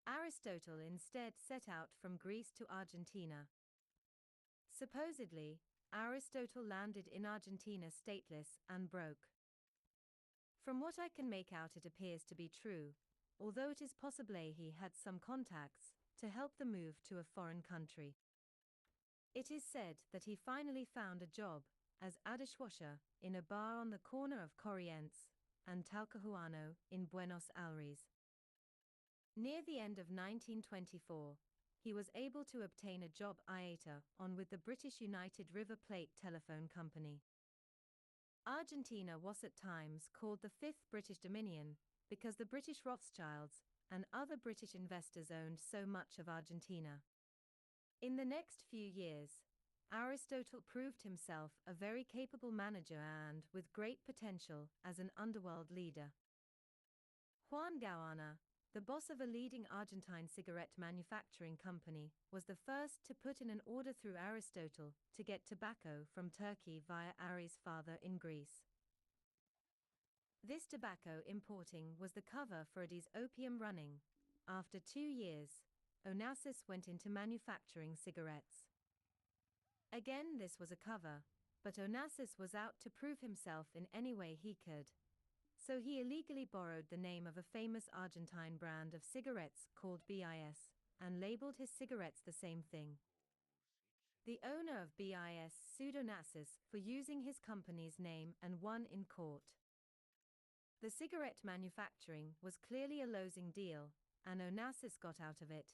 Aristotle instead set out from Greece to Argentina. Supposedly, Aristotle landed in Argentina stateless and broke. From what I can make out, it appears to be true, although it is possible he had some contacts to help the move to a foreign country. It is said that he finally found a job as a dishwasher in a bar on the corner of Corrientes and Talcahuano in Buenos Aires. Near the end of 1924, he was able to obtain a job IATA on with the British United River Plate Telephone Company. Argentina was at times called the Fifth British Dominion, because the British Rothschilds and other British investors owned so much of Argentina. In the next few years, Aristotle proved himself a very capable manager and with great potential as an underworld leader. Juan Gauana, the boss of a leading Argentine cigarette manufacturing company, was the first to put in an order through Aristotle to get tobacco from Turkey via Ari's father in Greece. This tobacco importing was the cover for Adi's opium running. After 2 years, Onassis went into manufacturing cigarettes. Again, this was a cover, but Onassis was out to prove himself in any way he could. So he illegally borrowed the name of a famous Argentine brand of cigarettes called BIS, and labeled his cigarettes the same thing. The owner of BIS sued Onassis for using his company's name and won in court. The cigarette manufacturing was clearly a losing deal, and Onassis got out of it.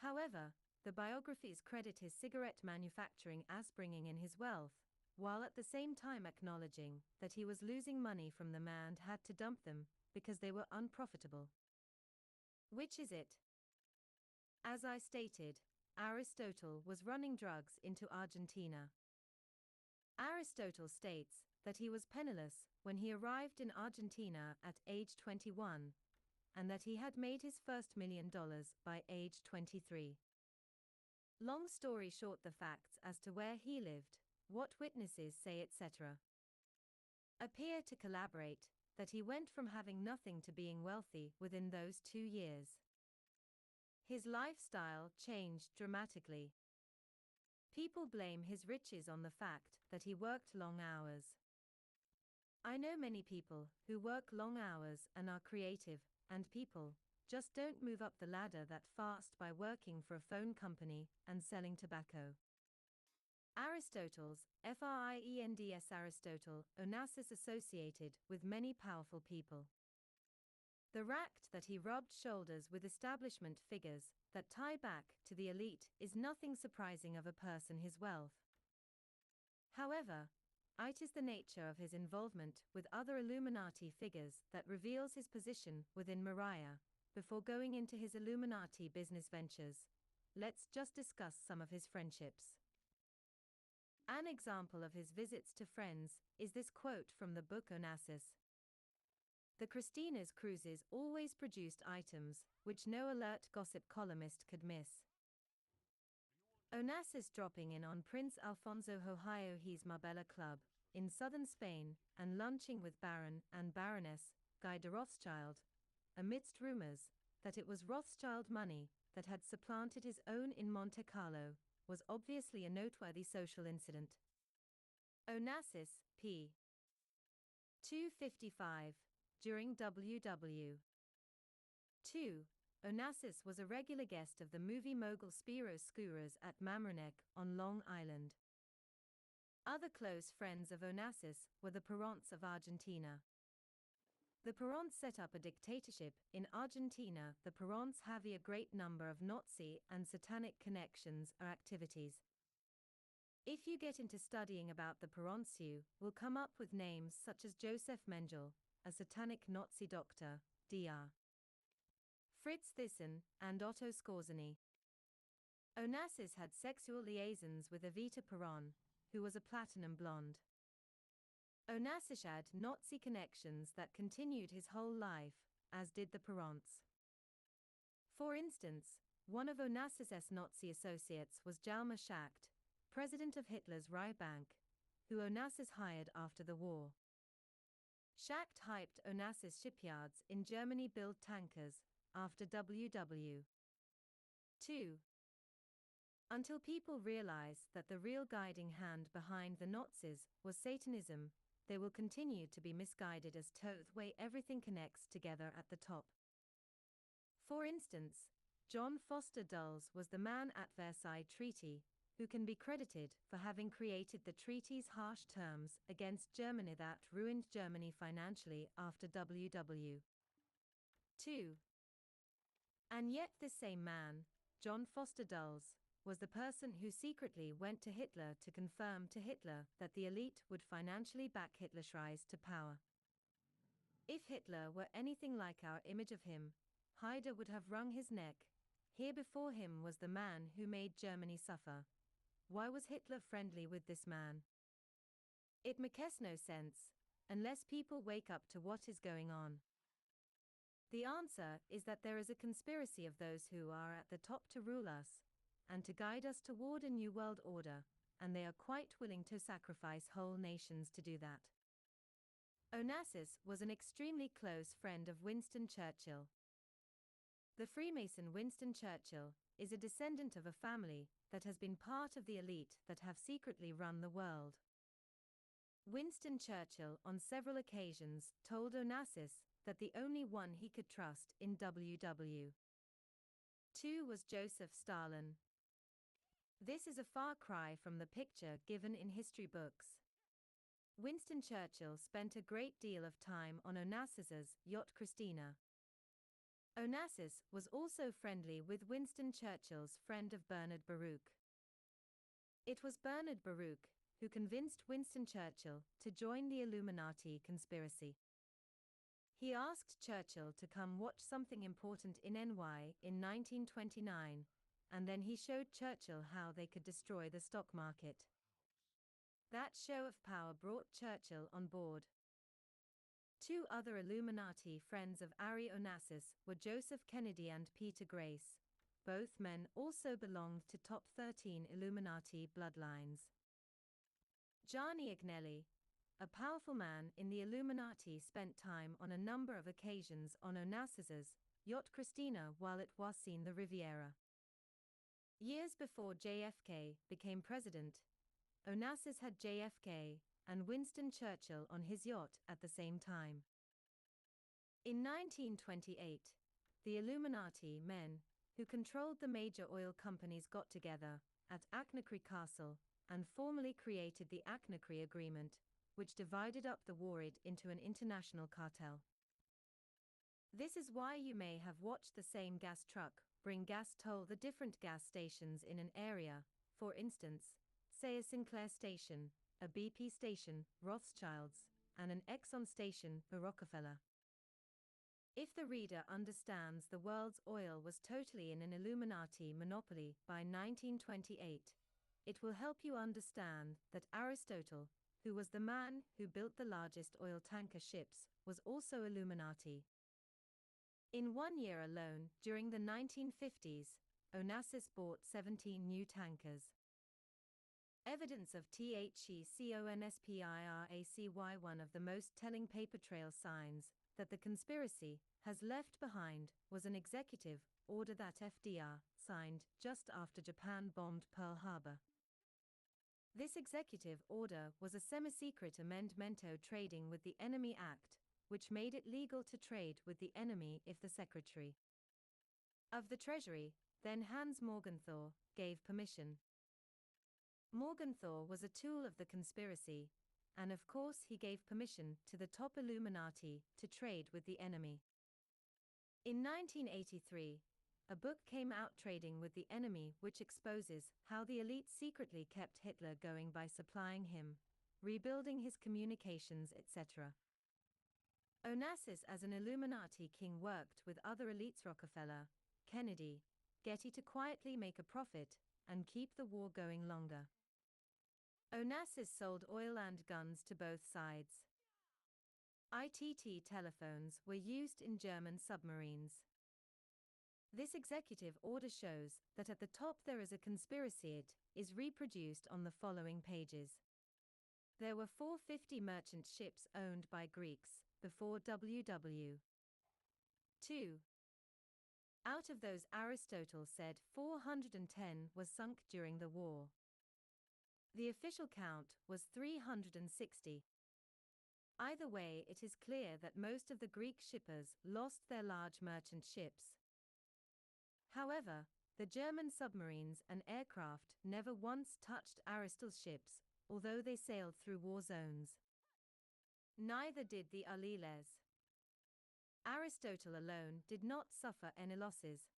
However, the biographies credit his cigarette manufacturing as bringing in his wealth, while at the same time acknowledging that he was losing money from them and had to dump them because they were unprofitable. Which is it? As I stated, Aristotle was running drugs into Argentina. Aristotle states that he was penniless when he arrived in Argentina at age 21, and that he had made his first $1 million by age 23. Long story short, the facts as to where he lived, what witnesses say, etc., appear to collaborate that he went from having nothing to being wealthy within those 2 years. His lifestyle changed dramatically. People blame his riches on the fact that he worked long hours. I know many people who work long hours and are creative, and people just don't move up the ladder that fast by working for a phone company and selling tobacco. Aristotle's, Friends Aristotle, Onassis associated with many powerful people. The fact that he rubbed shoulders with establishment figures that tie back to the elite is nothing surprising of a person his wealth. However, it is the nature of his involvement with other Illuminati figures that reveals his position within Maria. Before going into his Illuminati business ventures, let's just discuss some of his friendships. An example of his visits to friends is this quote from the book Onassis. The Christina's cruises always produced items which no alert gossip columnist could miss. Onassis dropping in on Prince Alfonso Jorge's Marbella Club in southern Spain and lunching with Baron and Baroness Guy de Rothschild, amidst rumors that it was Rothschild money that had supplanted his own in Monte Carlo, was obviously a noteworthy social incident. Onassis, p. 255, during WW. 2. Onassis was a regular guest of the movie mogul Spiro Skouras at Mamaroneck on Long Island. Other close friends of Onassis were the Perons of Argentina. The Perons set up a dictatorship in Argentina. The Perons have a great number of Nazi and satanic connections or activities. If you get into studying about the Perons, you will come up with names such as Joseph Mengele, a satanic Nazi doctor, Dr. Fritz Thyssen, and Otto Skorzeny. Onassis had sexual liaisons with Evita Peron, who was a platinum blonde. Onassis had Nazi connections that continued his whole life, as did the Perons. For instance, one of Onassis's Nazi associates was Hjalmar Schacht, president of Hitler's Reichsbank, who Onassis hired after the war. Schacht hyped Onassis shipyards in Germany build tankers after WW. 2. Until people realize that the real guiding hand behind the Nazis was Satanism, they will continue to be misguided as to the way everything connects together at the top. For instance, John Foster Dulles was the man at Versailles Treaty, who can be credited for having created the treaty's harsh terms against Germany that ruined Germany financially after WW. 2. And yet this same man, John Foster Dulles, was the person who secretly went to Hitler to confirm to Hitler that the elite would financially back Hitler's rise to power. If Hitler were anything like our image of him, Haider would have wrung his neck. Here before him was the man who made Germany suffer. Why was Hitler friendly with this man? It makes no sense, unless people wake up to what is going on. The answer is that there is a conspiracy of those who are at the top to rule us, and to guide us toward a new world order, and they are quite willing to sacrifice whole nations to do that. Onassis was an extremely close friend of Winston Churchill. The Freemason Winston Churchill is a descendant of a family that has been part of the elite that have secretly run the world. Winston Churchill on several occasions told Onassis that the only one he could trust in WW2 was Joseph Stalin. This is a far cry from the picture given in history books. Winston Churchill spent a great deal of time on Onassis's yacht Christina. Onassis was also friendly with Winston Churchill's friend of Bernard Baruch. It was Bernard Baruch who convinced Winston Churchill to join the Illuminati conspiracy. He asked Churchill to come watch something important in NY in 1929, and then he showed Churchill how they could destroy the stock market. That show of power brought Churchill on board. Two other Illuminati friends of Ari Onassis were Joseph Kennedy and Peter Grace. Both men also belonged to top 13 Illuminati bloodlines. Gianni Agnelli, a powerful man in the Illuminati, spent time on a number of occasions on Onassis's yacht Christina while it was seen the Riviera. Years before JFK became president, Onassis had JFK and Winston Churchill on his yacht at the same time. In 1928, the Illuminati men, who controlled the major oil companies, got together at Achnacarry Castle and formally created the Achnacarry Agreement, which divided up the World into an international cartel. This is why you may have watched the same gas truck bring gas toll the different gas stations in an area, for instance, say a Sinclair station, a BP station, Rothschilds, and an Exxon station, for Rockefeller. If the reader understands the world's oil was totally in an Illuminati monopoly by 1928, it will help you understand that Aristotle, who was the man who built the largest oil tanker ships, was also Illuminati. In 1 year alone, during the 1950s, Onassis bought 17 new tankers. Evidence of THECONSPIRACY, one of the most telling paper trail signs that the conspiracy has left behind, was an executive order that FDR signed just after Japan bombed Pearl Harbor. This executive order was a semi-secret amendmento trading with the Enemy Act, which made it legal to trade with the enemy if the Secretary of the Treasury, then Hans Morgenthau, gave permission. Morgenthau was a tool of the conspiracy, and of course he gave permission to the top Illuminati to trade with the enemy. In 1983, a book came out, Trading with the Enemy, which exposes how the elite secretly kept Hitler going by supplying him, rebuilding his communications, etc. Onassis as an Illuminati king worked with other elites, Rockefeller, Kennedy, Getty, to quietly make a profit and keep the war going longer. Onassis sold oil and guns to both sides. ITT telephones were used in German submarines. This executive order shows that at the top there is a conspiracy. It is reproduced on the following pages. There were 450 merchant ships owned by Greeks before WW2. Out of those, Aristotle said 410 was sunk during the war. The official count was 360. Either way, it is clear that most of the Greek shippers lost their large merchant ships. However, the German submarines and aircraft never once touched Aristotle's ships, although they sailed through war zones. Neither did the Aliles. Aristotle alone did not suffer any losses.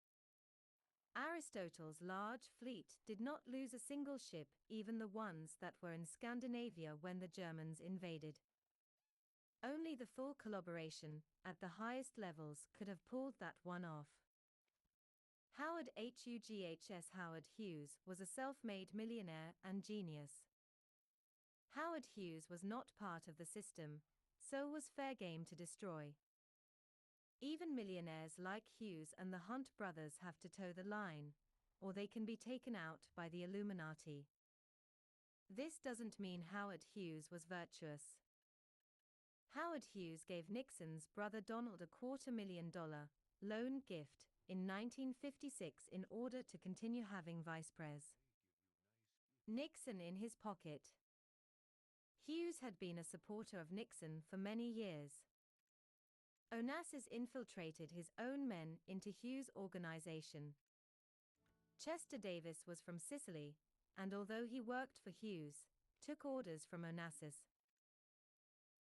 Aristotle's large fleet did not lose a single ship, even the ones that were in Scandinavia when the Germans invaded. Only the full collaboration, at the highest levels, could have pulled that one off. Howard Hughes Howard Hughes was a self-made millionaire and genius. Howard Hughes was not part of the system, so was fair game to destroy. Even millionaires like Hughes and the Hunt brothers have to toe the line, or they can be taken out by the Illuminati. This doesn't mean Howard Hughes was virtuous. Howard Hughes gave Nixon's brother Donald a $250,000 loan gift in 1956 in order to continue having vice pres. Nixon in his pocket. Hughes had been a supporter of Nixon for many years. Onassis infiltrated his own men into Hughes' organization. Chester Davis was from Sicily, and although he worked for Hughes, took orders from Onassis.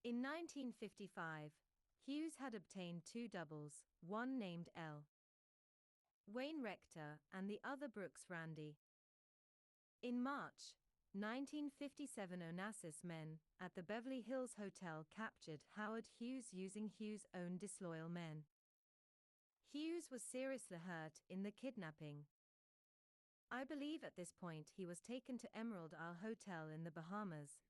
In 1955, Hughes had obtained two doubles, one named L. Wayne Rector and the other Brooks Randy. In March 1957, Onassis men at the Beverly Hills Hotel captured Howard Hughes using Hughes' own disloyal men. Hughes was seriously hurt in the kidnapping. I believe at this point he was taken to Emerald Isle Hotel in the Bahamas.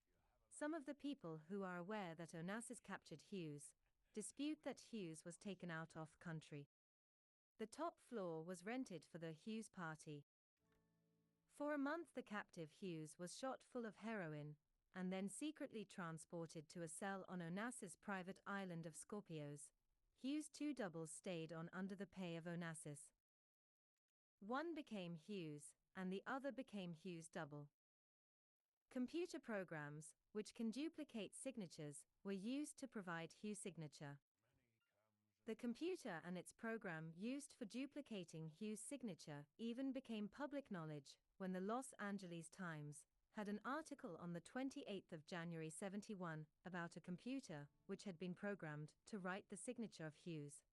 Some of the people who are aware that Onassis captured Hughes dispute that Hughes was taken out off country. The top floor was rented for the Hughes party. For a month the captive Hughes was shot full of heroin, and then secretly transported to a cell on Onassis' private island of Scorpios. Hughes' two doubles stayed on under the pay of Onassis. One became Hughes, and the other became Hughes' double. Computer programs, which can duplicate signatures, were used to provide Hughes' signature. The computer and its program used for duplicating Hughes' signature even became public knowledge when the Los Angeles Times had an article on the 28th of January 71 about a computer which had been programmed to write the signature of Hughes.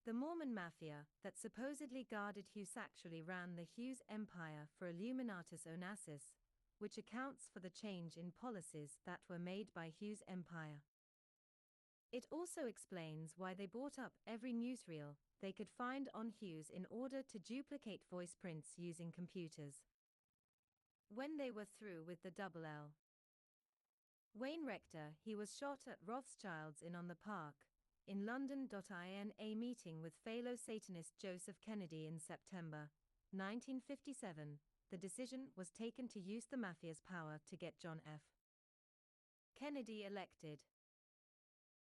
The Mormon Mafia that supposedly guarded Hughes actually ran the Hughes Empire for Illuminatus Onassis, which accounts for the change in policies that were made by Hughes' empire. It also explains why they bought up every newsreel they could find on Hughes in order to duplicate voice prints using computers. When they were through with the double L. Wayne Rector, he was shot at Rothschild's Inn on the Park, in London. In a meeting with fellow Satanist Joseph Kennedy in September 1957, the decision was taken to use the mafia's power to get John F. Kennedy elected.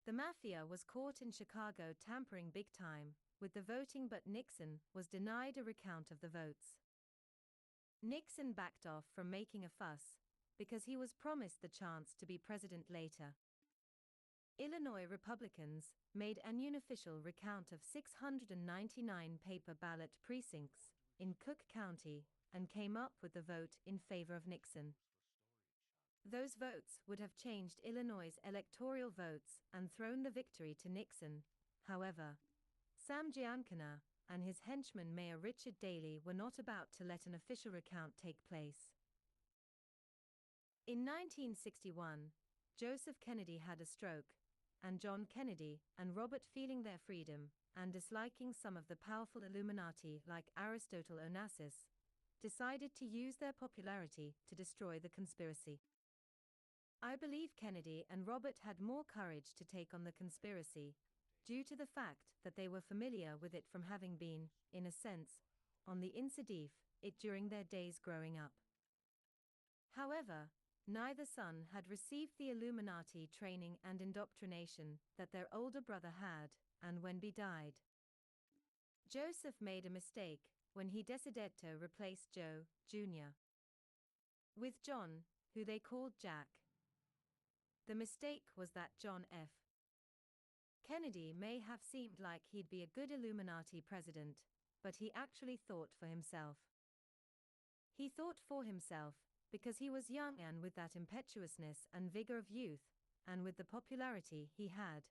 The mafia was caught in Chicago tampering big time with the voting, but Nixon was denied a recount of the votes. Nixon backed off from making a fuss because he was promised the chance to be president later. Illinois Republicans made an unofficial recount of 699 paper ballot precincts in Cook County and came up with the vote in favor of Nixon. Those votes would have changed Illinois' electoral votes and thrown the victory to Nixon. However, Sam Giancana and his henchman Mayor Richard Daley were not about to let an official recount take place. In 1961, Joseph Kennedy had a stroke, and John Kennedy and Robert, feeling their freedom and disliking some of the powerful Illuminati like Aristotle Onassis, decided to use their popularity to destroy the conspiracy. I believe Kennedy and Robert had more courage to take on the conspiracy, due to the fact that they were familiar with it from having been, in a sense, on the inside it during their days growing up. However, neither son had received the Illuminati training and indoctrination that their older brother had, and when he died, Joseph made a mistake when he decided to replace Joe, Jr. with John, who they called Jack. The mistake was that John F. Kennedy may have seemed like he'd be a good Illuminati president, but he actually thought for himself. He thought for himself because he was young, and with that impetuousness and vigor of youth, and with the popularity he had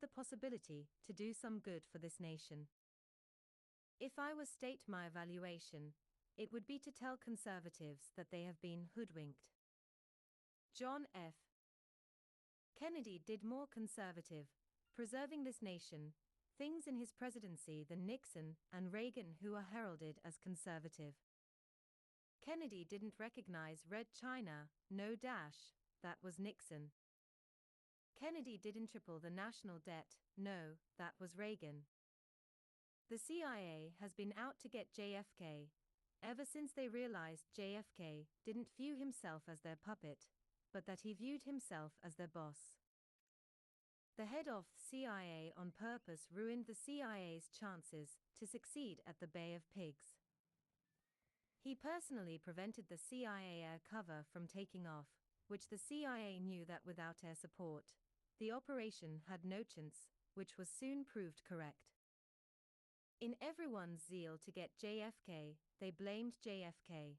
the possibility to do some good for this nation. If I was state my evaluation, it would be to tell conservatives that they have been hoodwinked. John F. Kennedy did more conservative, preserving this nation, things in his presidency than Nixon and Reagan, who are heralded as conservative. Kennedy didn't recognize Red China, no dash, that was Nixon. Kennedy didn't triple the national debt, no, that was Reagan. The CIA has been out to get JFK, ever since they realized JFK didn't view himself as their puppet, but that he viewed himself as their boss. The head of CIA on purpose ruined the CIA's chances to succeed at the Bay of Pigs. He personally prevented the CIA air cover from taking off, which the CIA knew that without air support, the operation had no chance, which was soon proved correct. In everyone's zeal to get JFK, they blamed JFK.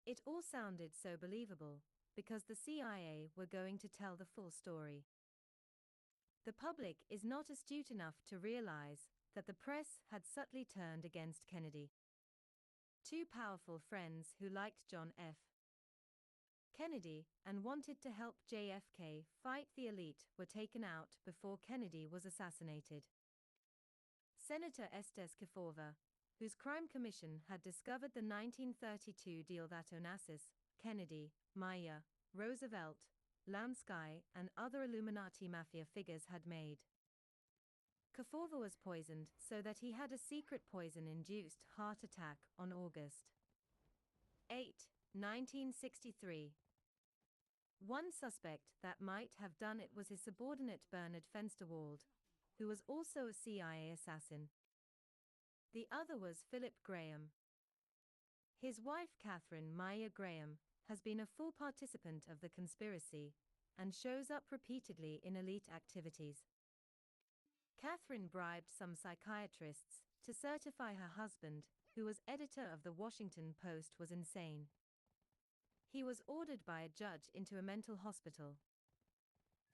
It all sounded so believable, because the CIA were going to tell the full story. The public is not astute enough to realize that the press had subtly turned against Kennedy. Two powerful friends who liked John F. Kennedy and wanted to help JFK fight the elite were taken out before Kennedy was assassinated. Senator Estes Kefauver, whose crime commission had discovered the 1932 deal that Onassis, Kennedy, Maya, Roosevelt, Lansky, and other Illuminati mafia figures had made. Kefauver was poisoned so that he had a secret poison-induced heart attack on August 8, 1963. One suspect that might have done it was his subordinate Bernard Fensterwald, who was also a CIA assassin. The other was Philip Graham. His wife Catherine Maya Graham has been a full participant of the conspiracy and shows up repeatedly in elite activities. Catherine bribed some psychiatrists to certify her husband, who was editor of the Washington Post, was insane. He was ordered by a judge into a mental hospital.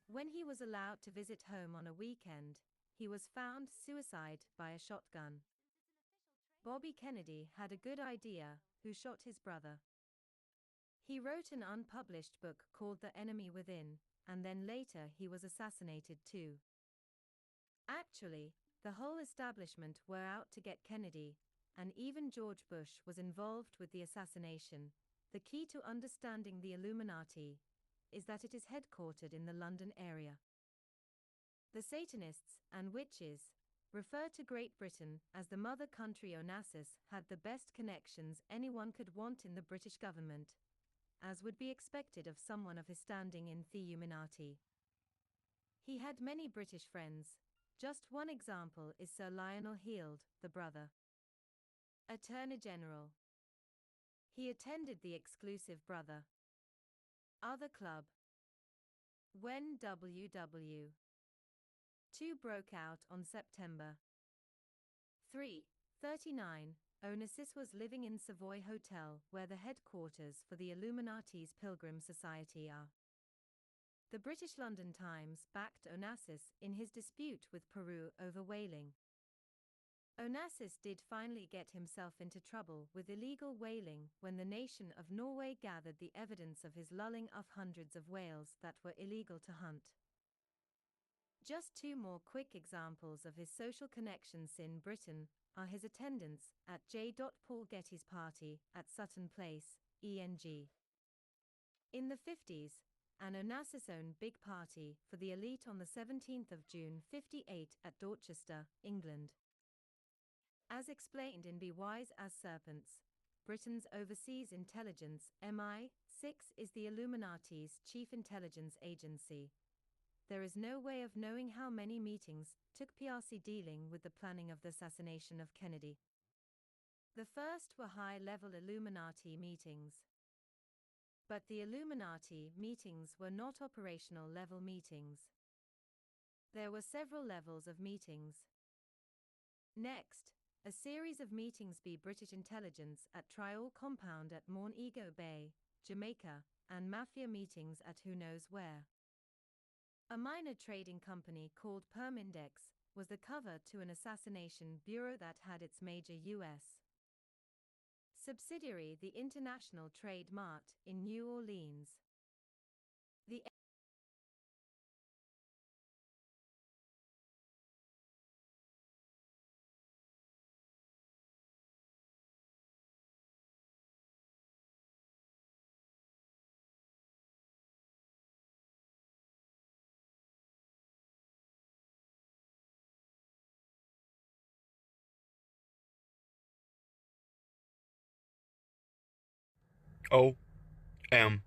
When he was allowed to visit home on a weekend, he was found suicide by a shotgun. Bobby Kennedy had a good idea who shot his brother. He wrote an unpublished book called The Enemy Within, and then later he was assassinated too. Actually, the whole establishment were out to get Kennedy, and even George Bush was involved with the assassination. The key to understanding the Illuminati is that it is headquartered in the London area. The Satanists and witches refer to Great Britain as the mother country. Onassis had the best connections anyone could want in the British government, as would be expected of someone of his standing in the Illuminati. He had many British friends. Just one example is Sir Lionel Heald, the brother Attorney General. He attended the exclusive Brother Other Club. When WW II broke out on September 3, 39, Onassis was living in Savoy Hotel, where the headquarters for the Illuminati's Pilgrim Society are. The British London Times backed Onassis in his dispute with Peru over whaling. Onassis did finally get himself into trouble with illegal whaling when the nation of Norway gathered the evidence of his lulling of hundreds of whales that were illegal to hunt. Just two more quick examples of his social connections in Britain are his attendance at J. Paul Getty's party at Sutton Place, ENG. In the 50s, and Onassis' own big party for the elite on the 17th of June 58 at Dorchester, England. As explained in Be Wise as Serpents, Britain's Overseas Intelligence MI6 is the Illuminati's chief intelligence agency. There is no way of knowing how many meetings took PRC dealing with the planning of the assassination of Kennedy. The first were high-level Illuminati meetings. But the Illuminati meetings were not operational-level meetings. There were several levels of meetings. Next, a series of meetings by British intelligence at Trial Compound at Montego Bay, Jamaica, and mafia meetings at who knows where. A minor trading company called Permindex was the cover to an assassination bureau that had its major U.S. subsidiary, the International Trade Mart, in New Orleans. The OMG.